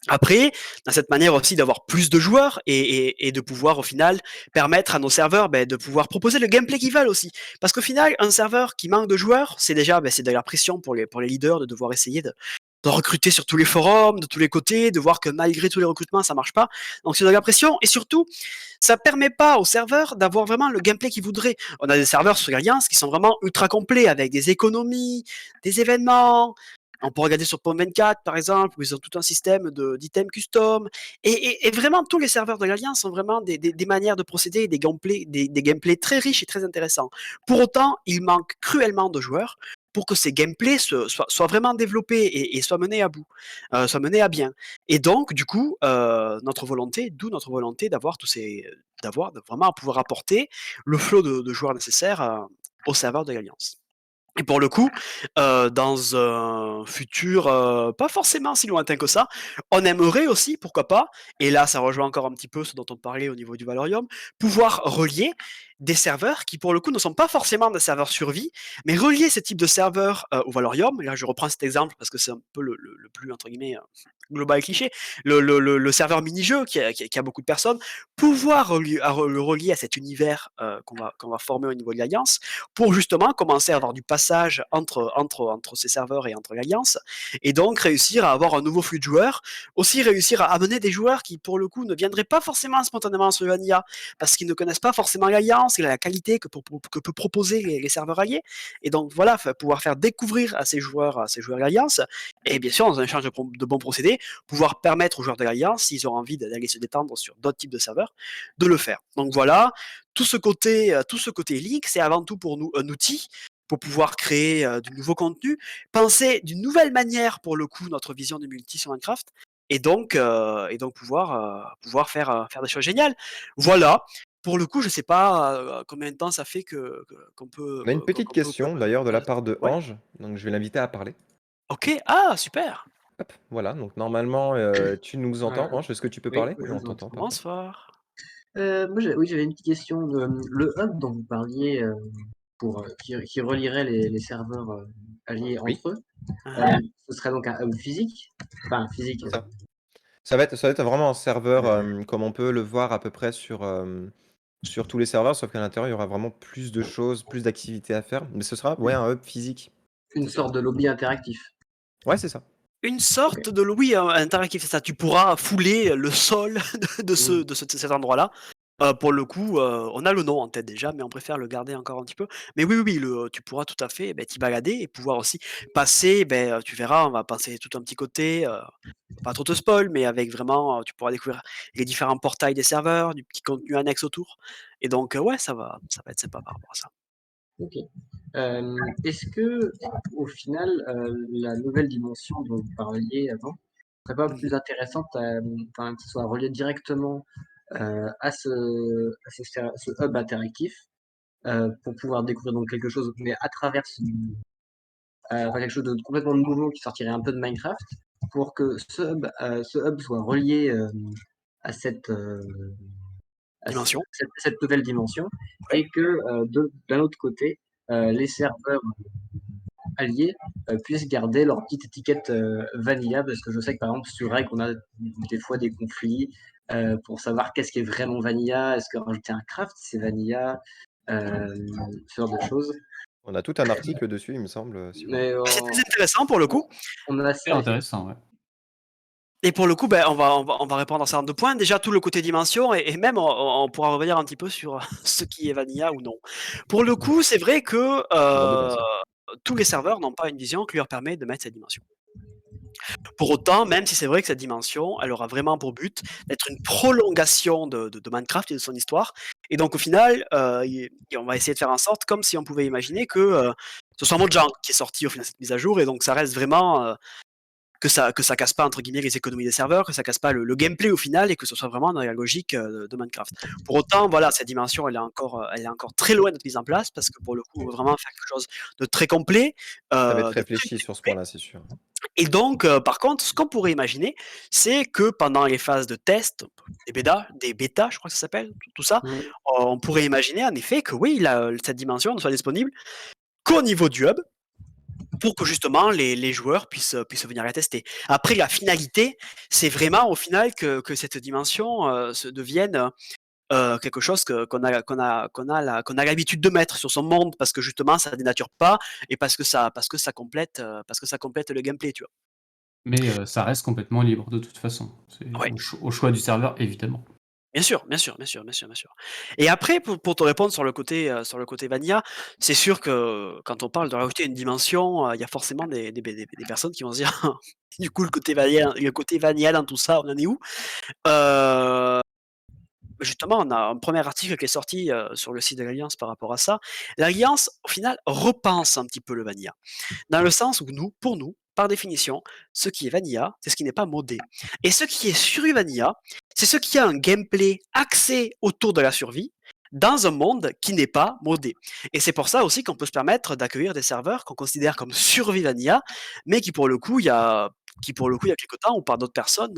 Après, dans cette manière aussi d'avoir plus de joueurs et de pouvoir au final permettre à nos serveurs de pouvoir proposer le gameplay qu'ils veulent aussi. Parce qu'au final, un serveur qui manque de joueurs, c'est déjà c'est de la pression pour les leaders de devoir essayer de recruter sur tous les forums, de tous les côtés, de voir que malgré tous les recrutements, ça marche pas. Donc c'est de la pression et surtout, ça permet pas aux serveurs d'avoir vraiment le gameplay qu'ils voudraient. On a des serveurs sur Alliance qui sont vraiment ultra complets avec des économies, des événements, on peut regarder sur Pwn24 par exemple, où ils ont tout un système d'items custom. Et vraiment, tous les serveurs de l'Alliance ont vraiment des manières de procéder, des gameplays très riches et très intéressants. Pour autant, il manque cruellement de joueurs pour que ces gameplays soient vraiment développés et soient menés à bout, soient menés à bien. Et donc, du coup, d'où notre volonté d'avoir de vraiment pouvoir apporter le flot de joueurs nécessaires aux serveurs de l'Alliance. Et pour le coup, dans un futur, pas forcément si lointain que ça, on aimerait aussi, pourquoi pas, et là ça rejoint encore un petit peu ce dont on parlait au niveau du Valorium, pouvoir relier des serveurs qui, pour le coup, ne sont pas forcément des serveurs survie, mais relier ce type de serveur au Valorium. Et là, je reprends cet exemple parce que c'est un peu le plus, entre guillemets, global et cliché, le serveur mini-jeu qui a beaucoup de personnes, pouvoir le relier à cet univers qu'on va former au niveau de l'Alliance pour justement commencer à avoir du passage entre ces serveurs et entre l'Alliance, et donc réussir à avoir un nouveau flux de joueurs, aussi réussir à amener des joueurs qui, pour le coup, ne viendraient pas forcément spontanément sur Vanilla, parce qu'ils ne connaissent pas forcément l'Alliance et la qualité que peut proposer les serveurs alliés. Et donc voilà, pouvoir faire découvrir à ces joueurs l'Alliance, et bien sûr, dans un échange de bons procédés, pouvoir permettre aux joueurs de l'Alliance, s'ils ont envie d'aller se détendre sur d'autres types de serveurs, de le faire. Donc voilà, tout ce côté League, c'est avant tout pour nous un outil pour pouvoir créer du nouveau contenu, penser d'une nouvelle manière, pour le coup, notre vision du multi sur Minecraft, et donc pouvoir faire des choses géniales. Voilà. Pour le coup, je sais pas combien de temps ça fait qu'on peut On a une petite question d'ailleurs de la part de ouais. Ange, donc je vais l'inviter à parler. Ok. Ah, super. Hop, voilà, donc normalement, tu nous entends, Voilà. Ange, est-ce que tu peux Oui, parler? je Oui, on vous t'entend, entends. parfait. Bonsoir. Moi, oui, j'avais une petite question. Le hub dont vous parliez, qui relierait les serveurs alliés Oui, entre eux, Hein. ce serait donc un hub physique? Enfin, physique. c'est ça. Ça va être vraiment un serveur, comme on peut le voir à peu près sur tous les serveurs, sauf qu'à l'intérieur, il y aura vraiment plus de choses, plus d'activités à faire, mais ce sera, ouais, un hub physique, Une c'est ça. sorte de lobby interactif. Ouais, c'est ça. Une Ok. sorte de oui, interactif, c'est ça. Tu pourras fouler le sol Mm. de cet endroit-là. Pour le coup, on a le nom en tête déjà, mais on préfère le garder encore un petit peu. Mais oui, oui, oui, tu pourras tout à fait t'y balader et pouvoir aussi passer. Tu verras, on va passer tout un petit côté, pas trop te spoil, mais avec vraiment, tu pourras découvrir les différents portails des serveurs, du petit contenu annexe autour. Et donc, ouais, ça va être sympa par rapport à ça. Ok. Est-ce que, au final, la nouvelle dimension dont vous parliez avant serait pas Mhm. plus intéressante, enfin, que ce soit relié directement ce hub interactif pour pouvoir découvrir donc quelque chose, mais à travers enfin, quelque chose de complètement nouveau qui sortirait un peu de Minecraft, pour que ce hub soit relié à Dimension. cette nouvelle dimension, Ouais. et que d'un autre côté, les serveurs alliés puissent garder leur petite étiquette vanilla, parce que je sais que par exemple sur Reg on a des fois des conflits pour savoir qu'est-ce qui est vraiment vanilla, est-ce que rajouter un craft c'est vanilla, ce genre de choses. On a tout un article dessus, il me semble, si vous voulez. Mais C'est très intéressant pour le coup. on a C'est ça intéressant, ouais. Et pour le coup, on va répondre à un certain nombre de points. Déjà, tout le côté dimension, et même on pourra revenir un petit peu sur ce qui est vanilla ou non. Pour le coup, c'est vrai que D'abord de base. tous les serveurs n'ont pas une vision qui leur permet de mettre cette dimension. Pour autant, même si c'est vrai que cette dimension, elle aura vraiment pour but d'être une prolongation de Minecraft et de son histoire. Et donc, au final, on va essayer de faire en sorte, comme si on pouvait imaginer que ce soit Mojang qui est sorti au final de cette mise à jour, et donc ça reste vraiment que ça casse pas entre guillemets les économies des serveurs, que ça casse pas le gameplay au final, et que ce soit vraiment dans la logique de Minecraft. Pour autant, voilà, cette dimension, elle est encore très loin d'être mise en place, parce que pour le coup, on veut vraiment faire quelque chose de très complet, Ça va être de très réfléchi sur ce développé. point-là, c'est sûr. Et donc, par contre, ce qu'on pourrait imaginer, c'est que pendant les phases de test, des bêtas, je crois que ça s'appelle, tout ça, Mm. on pourrait imaginer en effet que oui, cette dimension ne soit disponible qu'au niveau du hub, pour que justement les joueurs puissent venir la tester. Après, la finalité, c'est vraiment au final que cette dimension se devienne quelque chose qu'on a l'habitude de mettre sur son monde, parce que justement ça dénature pas, et parce que ça complète le gameplay, tu vois. Mais ça reste complètement libre de toute façon. C'est Ouais. au choix du serveur, évidemment. Bien sûr, bien sûr, bien sûr, bien sûr, bien sûr. Et après, pour te répondre sur le côté vanilla, c'est sûr que quand on parle de rajouter une dimension, il y a forcément des personnes qui vont se dire du coup le côté vanilla dans tout ça, on en est où? Heu, Justement, on a un premier article qui est sorti sur le site de l'Alliance par rapport à ça. L'Alliance, au final, repense un petit peu le vanilla. Dans le sens où pour nous, par définition, ce qui est vanilla, c'est ce qui n'est pas modé. Et ce qui est sur vanilla, c'est ce qui a un gameplay axé autour de la survie dans un monde qui n'est pas modé. Et c'est pour ça aussi qu'on peut se permettre d'accueillir des serveurs qu'on considère comme survie vanilla, mais il y a quelque temps, ou par d'autres personnes,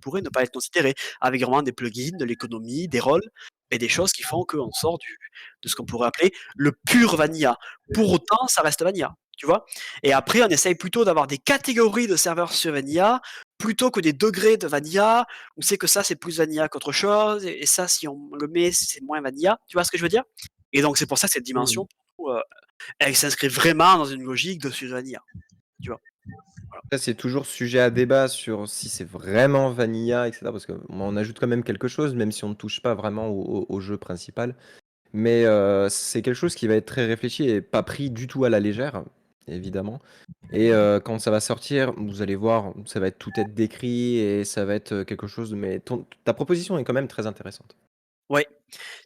pourraient ne pas être considérés, avec vraiment des plugins, de l'économie, des rôles. et des choses qui font qu'on sort de ce qu'on pourrait appeler le pur vanilla. Pour autant, ça reste vanilla, tu vois. Et après, on essaye plutôt d'avoir des catégories de serveurs sur vanilla plutôt que des degrés de vanilla où c'est que ça c'est plus vanilla qu'autre chose et ça si on le met c'est moins vanilla. Tu vois ce que je veux dire? Et donc c'est pour ça que cette Mmh. dimension, pour nous, elle s'inscrit vraiment dans une logique de sur vanilla, tu vois. Voilà. Ça, c'est toujours sujet à débat sur si c'est vraiment vanilla, etc. Parce qu'on ajoute quand même quelque chose, même si on ne touche pas vraiment au jeu principal. Mais c'est quelque chose qui va être très réfléchi et pas pris du tout à la légère, évidemment. Et quand ça va sortir, vous allez voir, ça va être tout être décrit et ça va être quelque chose. Mais ta proposition est quand même très intéressante. Ouais,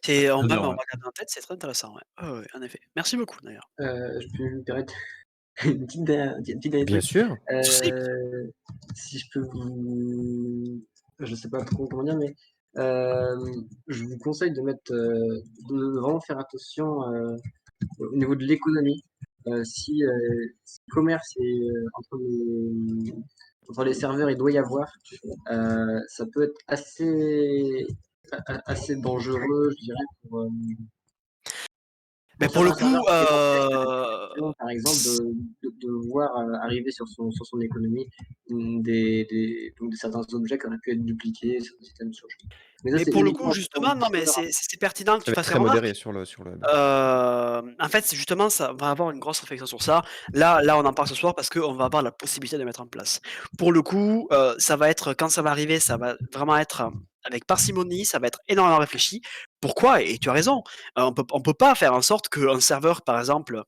on même J'adore, en ouais. regardant en tête, c'est très intéressant, ouais. Ouais, ouais, en effet. Merci beaucoup d'ailleurs. Je peux me permettre une petite dernier Bien truc? sûr. Souci. Si je peux je sais pas trop comment dire, mais je vous conseille de mettre, de vraiment faire attention, au niveau de l'économie. Si le commerce est, entre les serveurs, il doit y avoir, ça peut être assez dangereux, je dirais, Mais pour pour le certains serveurs coup, qui par exemple, de voir, arriver sur son économie, donc certains objets qui auraient pu être dupliqués, certains systèmes sur mais ça, mais c'est pour le coup, uniquement justement, non, mais c'est pertinent que Ça tu va être fasses la très remarque. modéré sur le web. En fait, c'est justement, ça va avoir une grosse réflexion sur ça. Là, on en parle ce soir parce qu'on va avoir la possibilité de mettre en place. Pour le coup, ça va être quand ça va arriver, ça va vraiment être, avec parcimonie, ça va être énormément réfléchi. Pourquoi? Et tu as raison, on peut pas faire en sorte qu'un serveur, par exemple,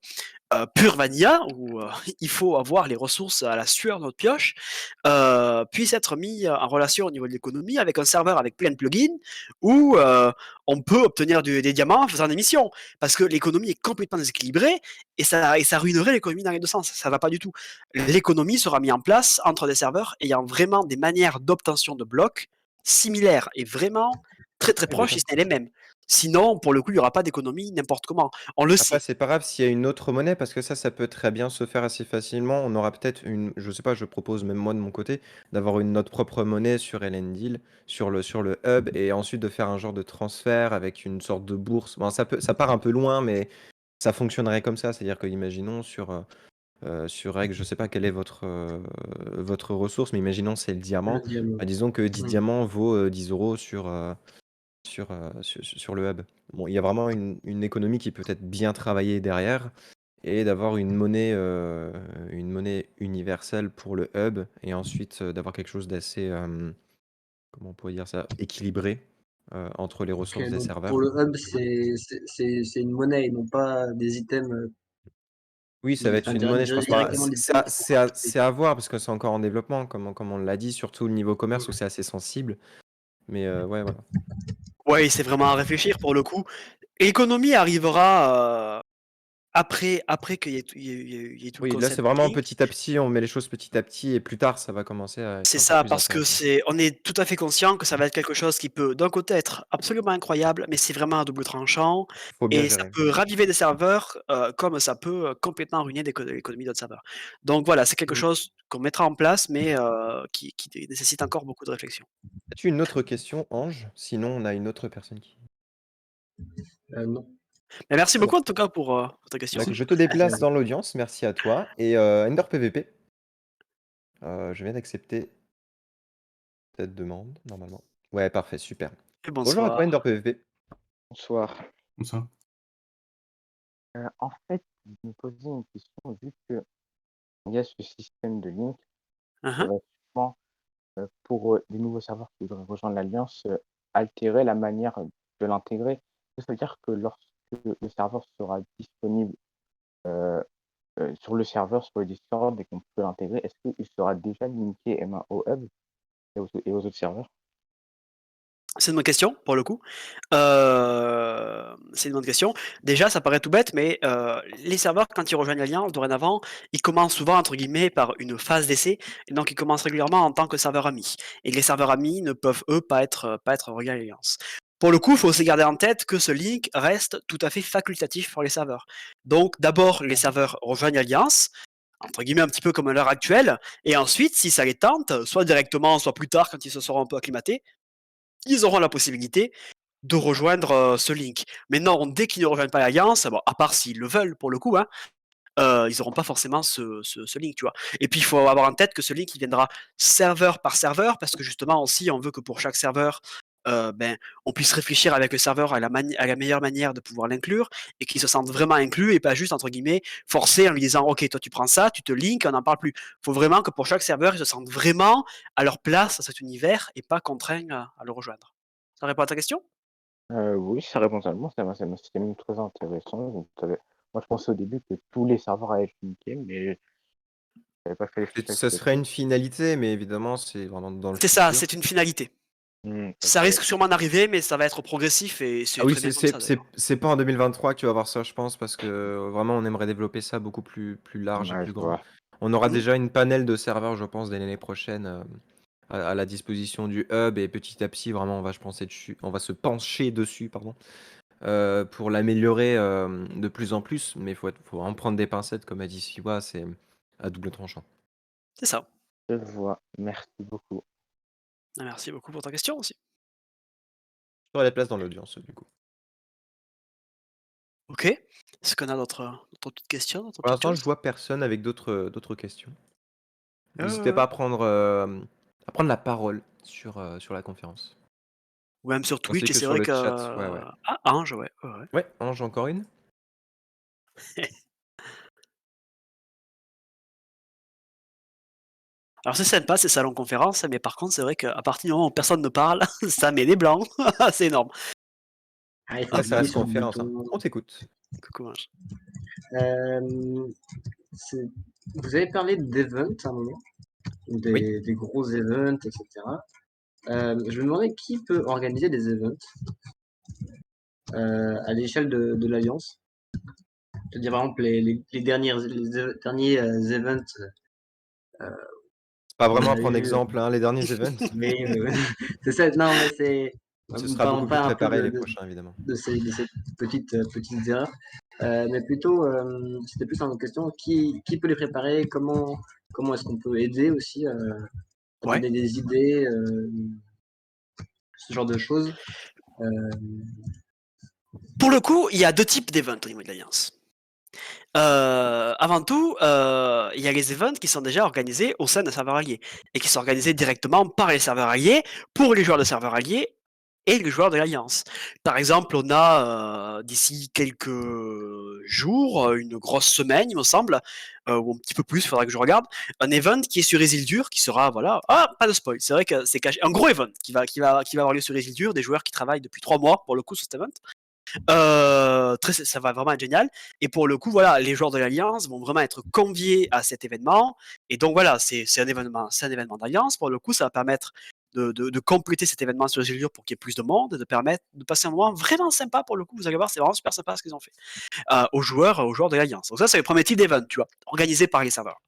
pur vanilla où il faut avoir les ressources à la sueur de notre pioche, puisse être mis en relation au niveau de l'économie avec un serveur avec plein de plugins où on peut obtenir des diamants en faisant des missions. Parce que l'économie est complètement déséquilibrée et ça ruinerait l'économie dans les deux sens. Ça va pas du tout. L'économie sera mise en place entre des serveurs ayant vraiment des manières d'obtention de blocs similaires et vraiment très très Oui, bien proches, si sûr. ce n'est les mêmes. Sinon, pour le coup, il n'y aura pas d'économie n'importe comment. On le Après, sait. c'est pas grave s'il y a une autre monnaie, parce que ça peut très bien se faire assez facilement. On aura peut-être je sais pas, je propose même moi de mon côté, d'avoir notre propre monnaie sur Elendil, sur le hub, et ensuite de faire un genre de transfert avec une sorte de bourse. Bon, ça part un peu loin, mais ça fonctionnerait comme ça. C'est-à-dire que, imaginons sur Reg, je sais pas quelle est votre ressource, mais imaginons c'est le le diamant. diamant. Bah, disons que 10 Mmh. diamants vaut 10 euros sur le hub. Bon, il y a vraiment une économie qui peut être bien travaillée derrière et d'avoir une monnaie universelle pour le hub et ensuite d'avoir quelque chose d'assez, comment on pourrait dire ça, équilibré entre les OK, ressources des donc pour serveurs. le hub, c'est une monnaie et non pas des items, Oui, ça va être enfin une monnaie, je pense pas. directement des items qui sont fabriqués. C'est à voir parce que c'est encore en développement, comme on l'a dit, surtout le niveau commerce où Mmh. c'est assez sensible. Mais ouais, voilà. Ouais, c'est vraiment à réfléchir pour le coup. L'économie arrivera après qu'il y ait tout le Oui, là, c'est concept vraiment Link. petit à petit, on met les choses petit à petit et plus tard, ça va commencer à être C'est un peu ça, plus parce que intéressant. on est tout à fait conscient que ça va être quelque chose qui peut, d'un côté, être absolument incroyable, mais c'est vraiment à double tranchant Il faut bien et ça gérer. peut raviver des serveurs, comme ça peut, complètement ruiner l'économie d'autres serveurs. Donc voilà, c'est quelque Mmh. chose qu'on mettra en place, mais qui nécessite encore beaucoup de réflexion. As-tu une autre question, Ange? Sinon, on a une autre personne qui. Non, Mais merci c'est bon. beaucoup en tout cas pour ta question. Donc, Merci. je te Merci à déplace vous. dans l'audience, merci à toi. Et Ender PVP, je viens d'accepter cette demande, normalement. Ouais, parfait, super. Et Bonjour à toi, Ender bonsoir. PVP. Bonsoir. Comme ça. En fait, je me posais une question, vu qu'il y a ce système de link, Hein, ça hein. va sûrement, pour les nouveaux serveurs qui voudraient rejoindre l'Alliance, altérer la manière de l'intégrer. Ça veut dire que lorsque le serveur sera disponible euh, sur le serveur, sur le Discord, et qu'on peut l'intégrer, est-ce qu'il sera déjà linké M1 au hub et aux autres serveurs? C'est une bonne question, pour le coup. C'est une bonne question. Déjà, ça paraît tout bête, mais les serveurs, quand ils rejoignent l'Alliance, dorénavant, ils commencent souvent, entre guillemets, par une phase d'essai, et donc ils commencent régulièrement en tant que serveur ami. Et les serveurs amis ne peuvent, eux, pas être reliés à l'Alliance. Pour le coup, il faut aussi garder en tête que ce link reste tout à fait facultatif pour les serveurs. Donc, d'abord, les serveurs rejoignent l'Alliance, entre guillemets, un petit peu comme à l'heure actuelle, et ensuite, si ça les tente, soit directement, soit plus tard, quand ils se seront un peu acclimatés, ils auront la possibilité de rejoindre ce link. Mais non, dès qu'ils ne rejoignent pas l'alliance, bon, à part s'ils le veulent pour le coup, hein, ils n'auront pas forcément ce link, tu vois. Et puis il faut avoir en tête que ce link il viendra serveur par serveur, parce que justement aussi on veut que pour chaque serveur, ben, on puisse réfléchir avec le serveur à la meilleure manière de pouvoir l'inclure, et qu'il se sente vraiment inclus et pas juste entre guillemets forcé en lui disant ok toi tu prends ça, tu te links, on n'en parle plus. Il faut vraiment que pour chaque serveur ils se sentent vraiment à leur place dans cet univers et pas contraints à le rejoindre. Ça répond à ta question? Oui, ça répond totalement, c'était même très intéressant. Moi, je pensais au début que tous les serveurs allaient être linkés, mais j'avais pas fait les choses Ça avec serait le une finalité, mais évidemment, c'est vraiment dans le C'est ça, futur. c'est une finalité. Ça OK. risque sûrement d'arriver, mais ça va être progressif et Ah c'est oui, très bien comme ça d'ailleurs. c'est pas en 2023 que tu vas voir ça, je pense, parce que vraiment, on aimerait développer ça beaucoup plus large et Ouais, plus je grand. vois. On aura Mmh. déjà une panel de serveurs, je pense, dès l'année prochaine, à la disposition du hub, et petit à petit, vraiment, on va se pencher dessus, pardon, pour l'améliorer de plus en plus. Mais faut en prendre des pincettes, comme a dit Siwa, c'est à double tranchant. C'est ça. Je vois. Merci beaucoup. Ah, merci beaucoup pour ta question aussi. Tu aurais la place dans l'audience, du coup. OK. Est-ce qu'on a d'autres petites questions, d'autres Pour petites l'instant, choses? je vois personne avec d'autres questions. Ouais, ouais, N'hésitez pas ouais. à prendre la parole sur la conférence. Ou même sur Ainsi Twitch et que c'est sur vrai le que chat. Ouais, ouais. ah, Ange, ouais, ouais, ouais. Ouais, Ange, encore une? Alors c'est sympa ces salons conférences, mais par contre, c'est vrai qu'à partir du moment où personne ne parle, ça met des blancs. C'est énorme. Ah, il faut Ah, ça cliquer reste sur le conférence, hein. bouton. On t'écoute. Coucou Ange. Euh, c'est- Vous avez parlé d'events à un moment, Oui. des gros events, etc. Je me demandais qui peut organiser des events à l'échelle de l'Alliance. C'est-à-dire, par exemple, les derniers events C'est pas qu'on vraiment à a prendre eu, exemple, hein, les derniers events. mais c'est ça, non, mais c'est. Ce sera On beaucoup plus parle un peu préparé les prochains, évidemment. de ces petites erreurs. Mais plutôt, c'était plus en question qui peut les préparer, comment est-ce qu'on peut aider aussi à Ouais. donner des idées, ce genre de choses. Euh, Pour le coup, il y a 2 types d'events au niveau de l'Alliance. Avant tout, il y a les events qui sont déjà organisés au sein d'un serveur allié et qui sont organisés directement par les serveurs alliés, pour les joueurs de serveurs alliés et les joueurs de l'Alliance. Par exemple, on a d'ici quelques jours, une grosse semaine, il me semble, ou un petit peu plus, il faudra que je regarde, un event qui est sur Isildur, qui sera, voilà, ah, pas de spoil, c'est vrai que c'est caché, un gros event qui va avoir lieu sur Isildur, des joueurs qui travaillent depuis 3 mois pour le coup sur cet event. Ça va vraiment être génial. Et pour le coup, voilà, les joueurs de l'Alliance vont vraiment être conviés à cet événement. Et donc voilà, c'est un événement d'Alliance. Pour le coup, ça va permettre de compléter cet événement sur les pour qu'il y ait plus de monde et de permettre de passer un moment vraiment sympa pour le coup. Vous allez voir, c'est vraiment super sympa ce qu'ils ont fait aux joueurs de l'Alliance. Donc ça, c'est le premier type d'événement, tu vois, organisé par les serveurs.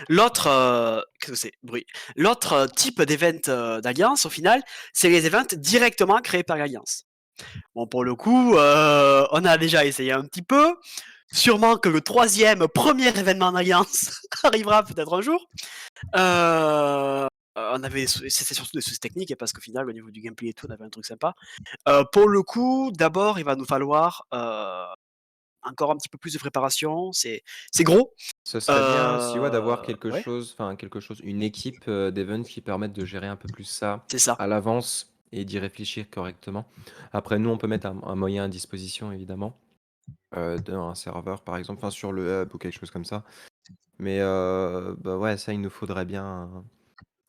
L'autre, qu'est-ce que c'est, bruit. L'autre type d'événement d'Alliance, au final, c'est les événements directement créés par l'Alliance. Bon, pour le coup, on a déjà essayé un petit peu. Sûrement que le premier événement d'Alliance arrivera peut-être un jour. C'était surtout des soucis techniques, parce qu'au final, au niveau du gameplay et tout, on avait un truc sympa. Pour le coup, d'abord, il va nous falloir encore un petit peu plus de préparation. C'est gros. Ce serait bien, Siwa, d'avoir Ouais, une équipe d'events qui permette de gérer un peu plus ça c'est ça. à l'avance et d'y réfléchir correctement. Après, nous, on peut mettre un moyen à disposition, évidemment, d'un serveur, par exemple, enfin, sur le hub ou quelque chose comme ça. Mais bah ouais, ça, il nous faudrait bien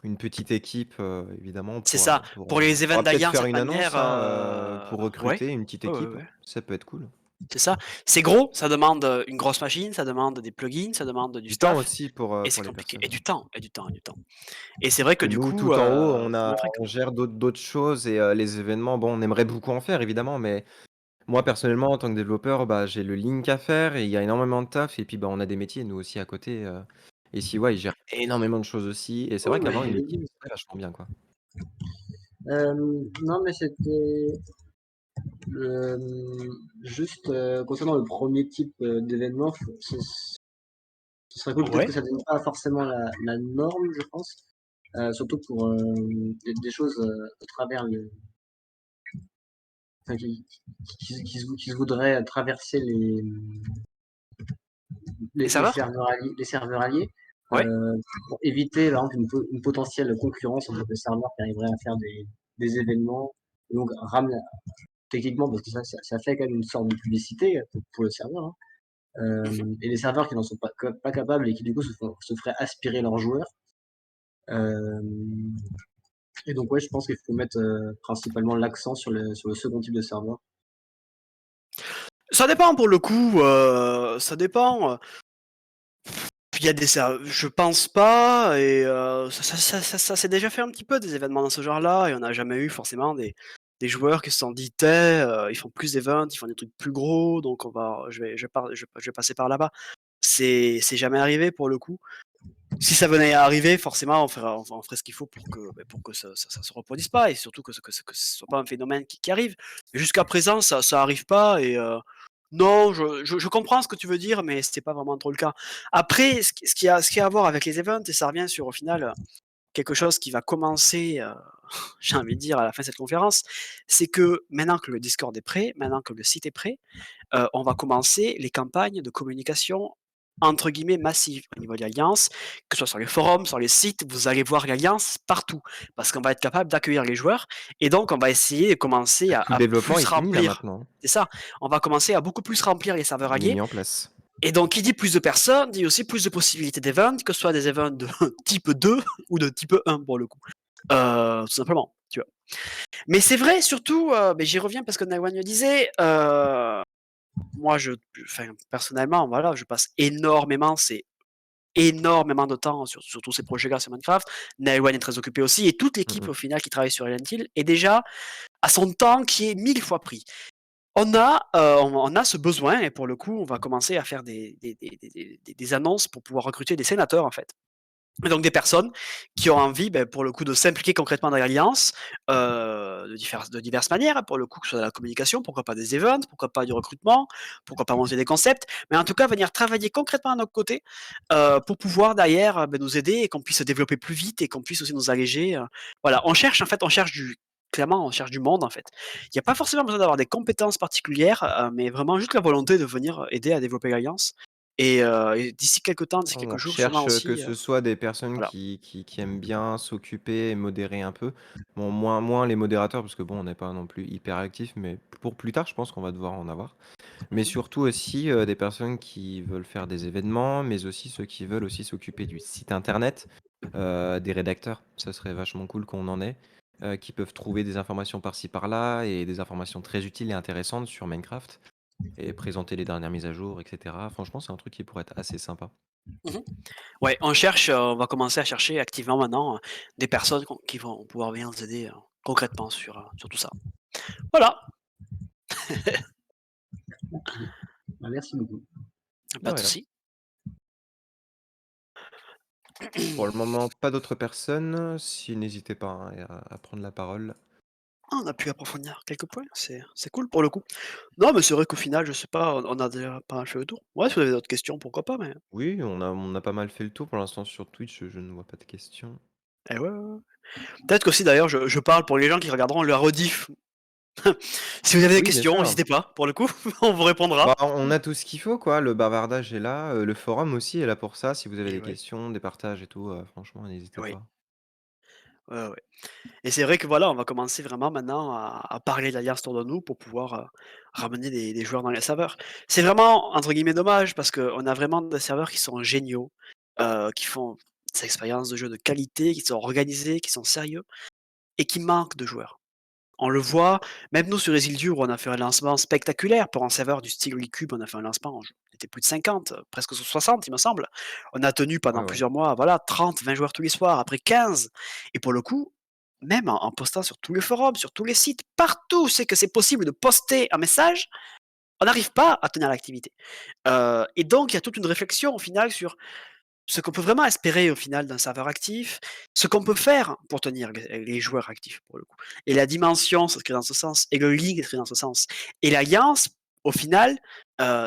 une petite équipe, évidemment. C'est ça. Pour les On événements pourra peut-être d'Alliance, faire cette une annonce, manière, hein, pour ouais. recruter une petite Ouais, ouais, équipe. ouais. Ça peut être cool. C'est ça. C'est gros, ça demande une grosse machine, ça demande des plugins, ça demande du Du temps staff, aussi et c'est pour les compliqué. personnes. Et du temps, et du temps, et du temps. Et c'est vrai que Que du nous, coup, tout en haut, c'est moins on fréquent. gère d'autres choses, et les événements, bon, on aimerait beaucoup en faire, évidemment, mais moi, personnellement, en tant que développeur, bah, j'ai le link à faire et il y a énormément de taf, et puis, bah, on a des métiers, nous aussi, à côté, et si, ouais, ils gèrent énormément de choses aussi, et c'est oui, vrai mais qu'avoir une équipe, j'imagine. c'est vachement bien, quoi. Non, mais c'était juste concernant le premier type d'événement. Ce serait cool peut-être que Ouais. ça ne devienne pas forcément la norme, je pense. Surtout pour des choses à travers enfin, qui se voudraient traverser Les serveurs? les serveurs alliés, Ouais. pour éviter, par exemple, une potentielle concurrence entre des serveurs qui arriveraient à faire des événements. Et donc, techniquement, parce que ça fait quand même une sorte de publicité pour le serveur, hein. Et les serveurs qui n'en sont pas capables et qui du coup se feraient aspirer leurs joueurs. Euh, et donc ouais, je pense qu'il faut mettre principalement l'accent sur le second type de serveur. Ça dépend pour le coup, ça dépend. Il y a des je pense pas et ça s'est déjà fait un petit peu des événements dans ce genre-là et on n'a jamais eu forcément des joueurs qui se sont dit: «Tais, ils font plus d'events, ils font des trucs plus gros donc je vais passer par là-bas». C'est jamais arrivé pour le coup. Si ça venait à arriver, forcément, on ferait ce qu'il faut pour que ça se reproduise pas et surtout que ce soit pas un phénomène qui arrive. Mais jusqu'à présent, ça arrive pas et non, je comprends ce que tu veux dire, mais c'était pas vraiment trop le cas. Après, ce qui a à voir avec les events et ça revient sur, au final, quelque chose qui va commencer, j'ai envie de dire à la fin de cette conférence, c'est que maintenant que le Discord est prêt, maintenant que le site est prêt, on va commencer les campagnes de communication entre guillemets «massives» au niveau de l'Alliance, que ce soit sur les forums, sur les sites, vous allez voir l'Alliance partout. Parce qu'on va être capable d'accueillir les joueurs et donc on va essayer de commencer Tout le à développement, plus il s'est mis là remplir. maintenant. C'est ça, on va commencer à beaucoup plus remplir les serveurs Il est alliés mis en place. et donc qui dit plus de personnes, dit aussi plus de possibilités d'events, que ce soit des events de type 2 ou de type 1 pour le coup. Tout simplement, tu vois? Mais c'est vrai surtout, beh, j'y reviens parce que Nagwan le disait, moi, enfin, personnellement, voilà, je passe énormément de temps sur tous ces projets-là sur Minecraft. Naywan est très occupé aussi, et toute l'équipe, Mmh. au final, qui travaille sur Silent Hill, est déjà à son temps qui est 1000 fois pris. On a ce besoin, et pour le coup, on va commencer à faire des annonces pour pouvoir recruter des sénateurs, en fait. Et donc des personnes qui ont envie, ben, pour le coup, de s'impliquer concrètement dans l'Alliance, de diverses manières, hein, pour le coup, que ce soit de la communication, pourquoi pas des events, pourquoi pas du recrutement, pourquoi pas monter des concepts, mais en tout cas venir travailler concrètement à notre côté, pour pouvoir derrière, ben, nous aider et qu'on puisse se développer plus vite et qu'on puisse aussi nous alléger, voilà, on cherche clairement, on cherche du monde, en fait. Il y a pas forcément besoin d'avoir des compétences particulières, mais vraiment juste la volonté de venir aider à développer l'Alliance et d'ici quelques temps, d'ici quelques On jours, sûrement recherche, que aussi, ce soit des personnes voilà. qui aiment bien s'occuper et modérer un peu. Bon, moins les modérateurs parce que bon, on n'est pas non plus hyper actifs, mais pour plus tard, je pense qu'on va devoir en avoir. Mais Mmh. surtout aussi, des personnes qui veulent faire des événements, mais aussi ceux qui veulent aussi s'occuper du site internet, des rédacteurs. Ça serait vachement cool qu'on en ait, qui peuvent trouver des informations par-ci par-là et des informations très utiles et intéressantes sur Minecraft et présenter les dernières mises à jour et cetera. Franchement, c'est un truc qui pourrait être assez sympa. Mmh. Ouais, on va commencer à chercher activement maintenant, des personnes qui vont pouvoir venir nous aider, concrètement sur tout ça. Voilà, Ok. Bah, merci beaucoup. De pas de rien. souci. Pour le moment, pas d'autres personnes. Si n'hésitez pas, hein, à prendre la parole. Ah, on a pu approfondir quelques points, c'est cool pour le coup. Non, mais c'est vrai qu'au final, je sais pas, on a déjà pas mal fait le tour. Ouais, si vous avez d'autres questions, pourquoi pas, mais Oui, on a pas mal fait le tour pour l'instant sur Twitch, je ne vois pas de questions. eh ouais, ouais, ouais. Peut-être qu'aussi d'ailleurs, je parle pour les gens qui regarderont le rediff. Si vous avez des Oui, bien questions, sûr. n'hésitez pas, pour le coup, on vous répondra. Bah, on a tout ce qu'il faut, quoi. Le bavardage est là, le forum aussi est là pour ça. Si vous avez Et des ouais, questions, des partages et tout, franchement, n'hésitez oui, pas. ouais, ouais. Et c'est vrai que voilà, on va commencer vraiment maintenant à parler de l'Alliance autour de nous pour pouvoir ramener des joueurs dans les serveurs. C'est vraiment, entre guillemets, dommage parce qu'on a vraiment des serveurs qui sont géniaux, qui font des expériences de jeu de qualité, qui sont organisés, qui sont sérieux et qui manquent de joueurs. On le voit, même nous sur les îles Dures, on a fait un lancement spectaculaire pour un serveur du style Cube, on a fait un lancement, on était plus de 50, presque 60 il me semble. On a tenu Ouais, pendant ouais. plusieurs mois, voilà, 30, 20 joueurs tous les soirs, après 15. Et pour le coup, même en postant sur tous les forums, sur tous les sites, partout où c'est que c'est possible de poster un message, on n'arrive pas à tenir l'activité. Et donc il y a toute une réflexion au final sur ce qu'on peut vraiment espérer au final d'un serveur actif, ce qu'on peut faire pour tenir les joueurs actifs pour le coup. Et la dimension s'inscrit dans ce sens, et le link s'inscrit dans ce sens. Et l'alliance, au final,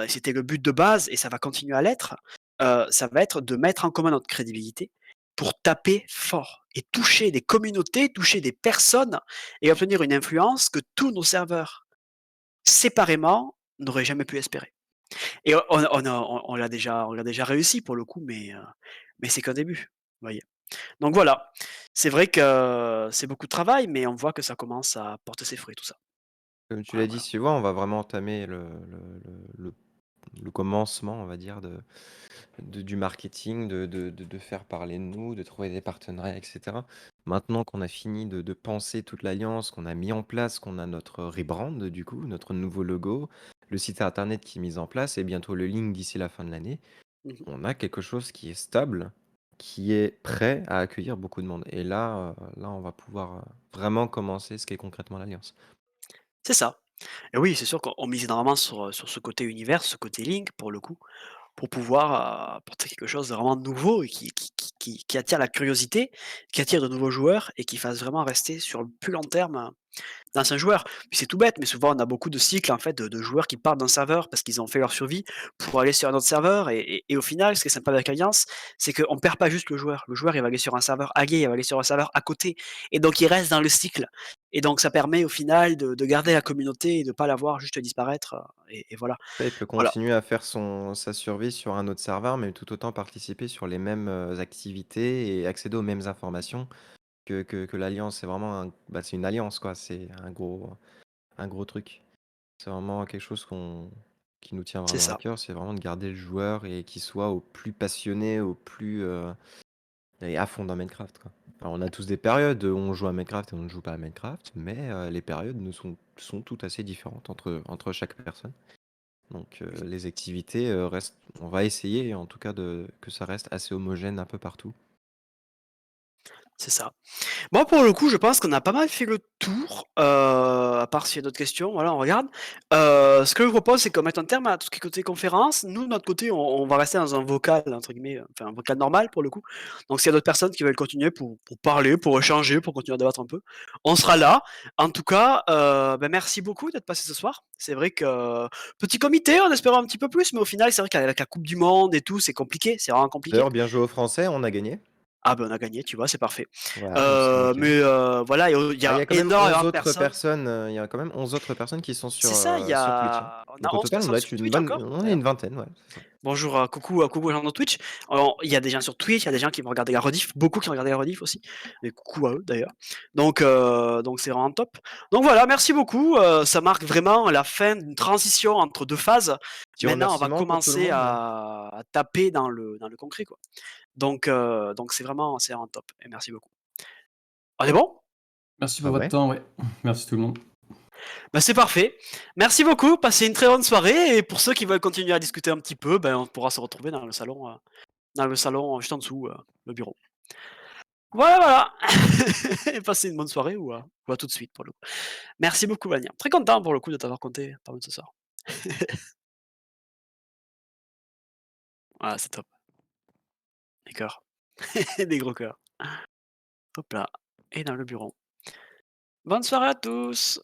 c'était le but de base, et ça va continuer à l'être, ça va être de mettre en commun notre crédibilité pour taper fort et toucher des communautés, toucher des personnes et obtenir une influence que tous nos serveurs séparément, n'auraient jamais pu espérer. Et on l'a déjà réussi pour le coup, mais c'est qu'un début, vous voyez? Donc voilà, c'est vrai que c'est beaucoup de travail, mais on voit que ça commence à porter ses fruits tout ça. Comme tu Voilà, l'as dit, voilà. tu vois, on va vraiment entamer le commencement, on va dire, du marketing, de faire parler de nous, de trouver des partenariats, etc. Maintenant qu'on a fini de penser toute l'alliance, qu'on a mis en place, qu'on a notre rebrand, du coup, notre nouveau logo, le site internet qui est mis en place et bientôt le link d'ici la fin de l'année, Mmh. on a quelque chose qui est stable, qui est prêt à accueillir beaucoup de monde. Et là, on va pouvoir vraiment commencer ce qu'est concrètement l'alliance. C'est ça. Et oui, c'est sûr qu'on mise énormément sur ce côté univers, ce côté Link pour le coup, pour pouvoir, apporter quelque chose de vraiment nouveau et qui attire la curiosité, qui attire de nouveaux joueurs et qui fasse vraiment rester sur le plus long terme, d'anciens joueurs. Puis c'est tout bête, mais souvent on a beaucoup de cycles en fait de joueurs qui partent d'un serveur parce qu'ils ont fait leur survie pour aller sur un autre serveur et au final, ce qui est sympa avec Alliance, c'est qu'on perd pas juste le joueur. Le joueur, il va aller sur un serveur allié, il va aller sur un serveur à côté et donc il reste dans le cycle et donc ça permet au final de garder la communauté et de pas la voir juste disparaître, et voilà. Ça, il peut Voilà, continuer à faire sa survie sur un autre serveur, mais tout autant participer sur les mêmes activités et accéder aux mêmes informations que l'Alliance. C'est vraiment c'est une alliance, quoi. C'est un gros truc. C'est vraiment quelque chose qui nous tient c'est vraiment à ça. cœur. C'est vraiment de garder le joueur et qu'il soit au plus passionné, au plus et à fond dans Minecraft, quoi. Alors, on a tous des périodes où on joue à Minecraft et on ne joue pas à Minecraft, mais les périodes sont toutes assez différentes entre chaque personne. Donc les activités restent. On va essayer en tout cas que ça reste assez homogène un peu partout. C'est ça. Moi, pour le coup, je pense qu'on a pas mal fait le tour, à part s'il y a d'autres questions, voilà, on regarde. Ce que je vous propose, c'est qu'on mette un terme à tout ce qui est côté conférence. Nous, de notre côté, on va rester dans un vocal, entre guillemets, enfin un vocal normal pour le coup. Donc s'il y a d'autres personnes qui veulent continuer pour parler, pour échanger, pour continuer à débattre un peu, on sera là. En tout cas, merci beaucoup d'être passé ce soir. C'est vrai que, petit comité, on espérait un petit peu plus, mais au final, c'est vrai qu'avec la coupe du monde et tout, c'est compliqué, c'est vraiment compliqué. D'ailleurs, bien joué aux Français, on a gagné. Ah ben on a gagné, tu vois? C'est parfait. Voilà, donc c'est nickel. Voilà, il y Ah, il y a a quand même 11 énormément de autres personnes. personnes, il y a quand même 11 autres personnes qui sont C'est ça, il y sur Twitch, hein. a on Donc a au 11 total, on personnes doit sur être Twitch encore, on est d'ailleurs. une vingtaine, ouais, c'est ça. Bonjour, coucou aux gens de Twitch. Alors, il y a des gens sur Twitch, il y a des gens qui vont regarder la rediff, beaucoup qui regardent la rediff aussi. Et coucou à eux d'ailleurs. Donc c'est vraiment top. Donc voilà, merci beaucoup. Ça marque vraiment la fin d'une transition entre 2 phases. Petit Maintenant, on va remerciement pour tout le commencer monde. à taper dans le concret, quoi. Donc c'est vraiment top et merci beaucoup. On est bon? Merci Ah pour votre ouais. temps, ouais. Merci tout le monde. Bah, c'est parfait. Merci beaucoup, passez une très bonne soirée et pour ceux qui veulent continuer à discuter un petit peu, ben, on pourra se retrouver dans le salon juste en dessous, le bureau. Voilà, voilà. Et passez une bonne soirée ou à tout de suite pour le coup. Merci beaucoup Vania. Très content pour le coup de t'avoir compté parmi ce soir. Voilà, c'est top. Des cœurs. Des gros cœurs. Hop là et dans le bureau. Bonne soirée à tous.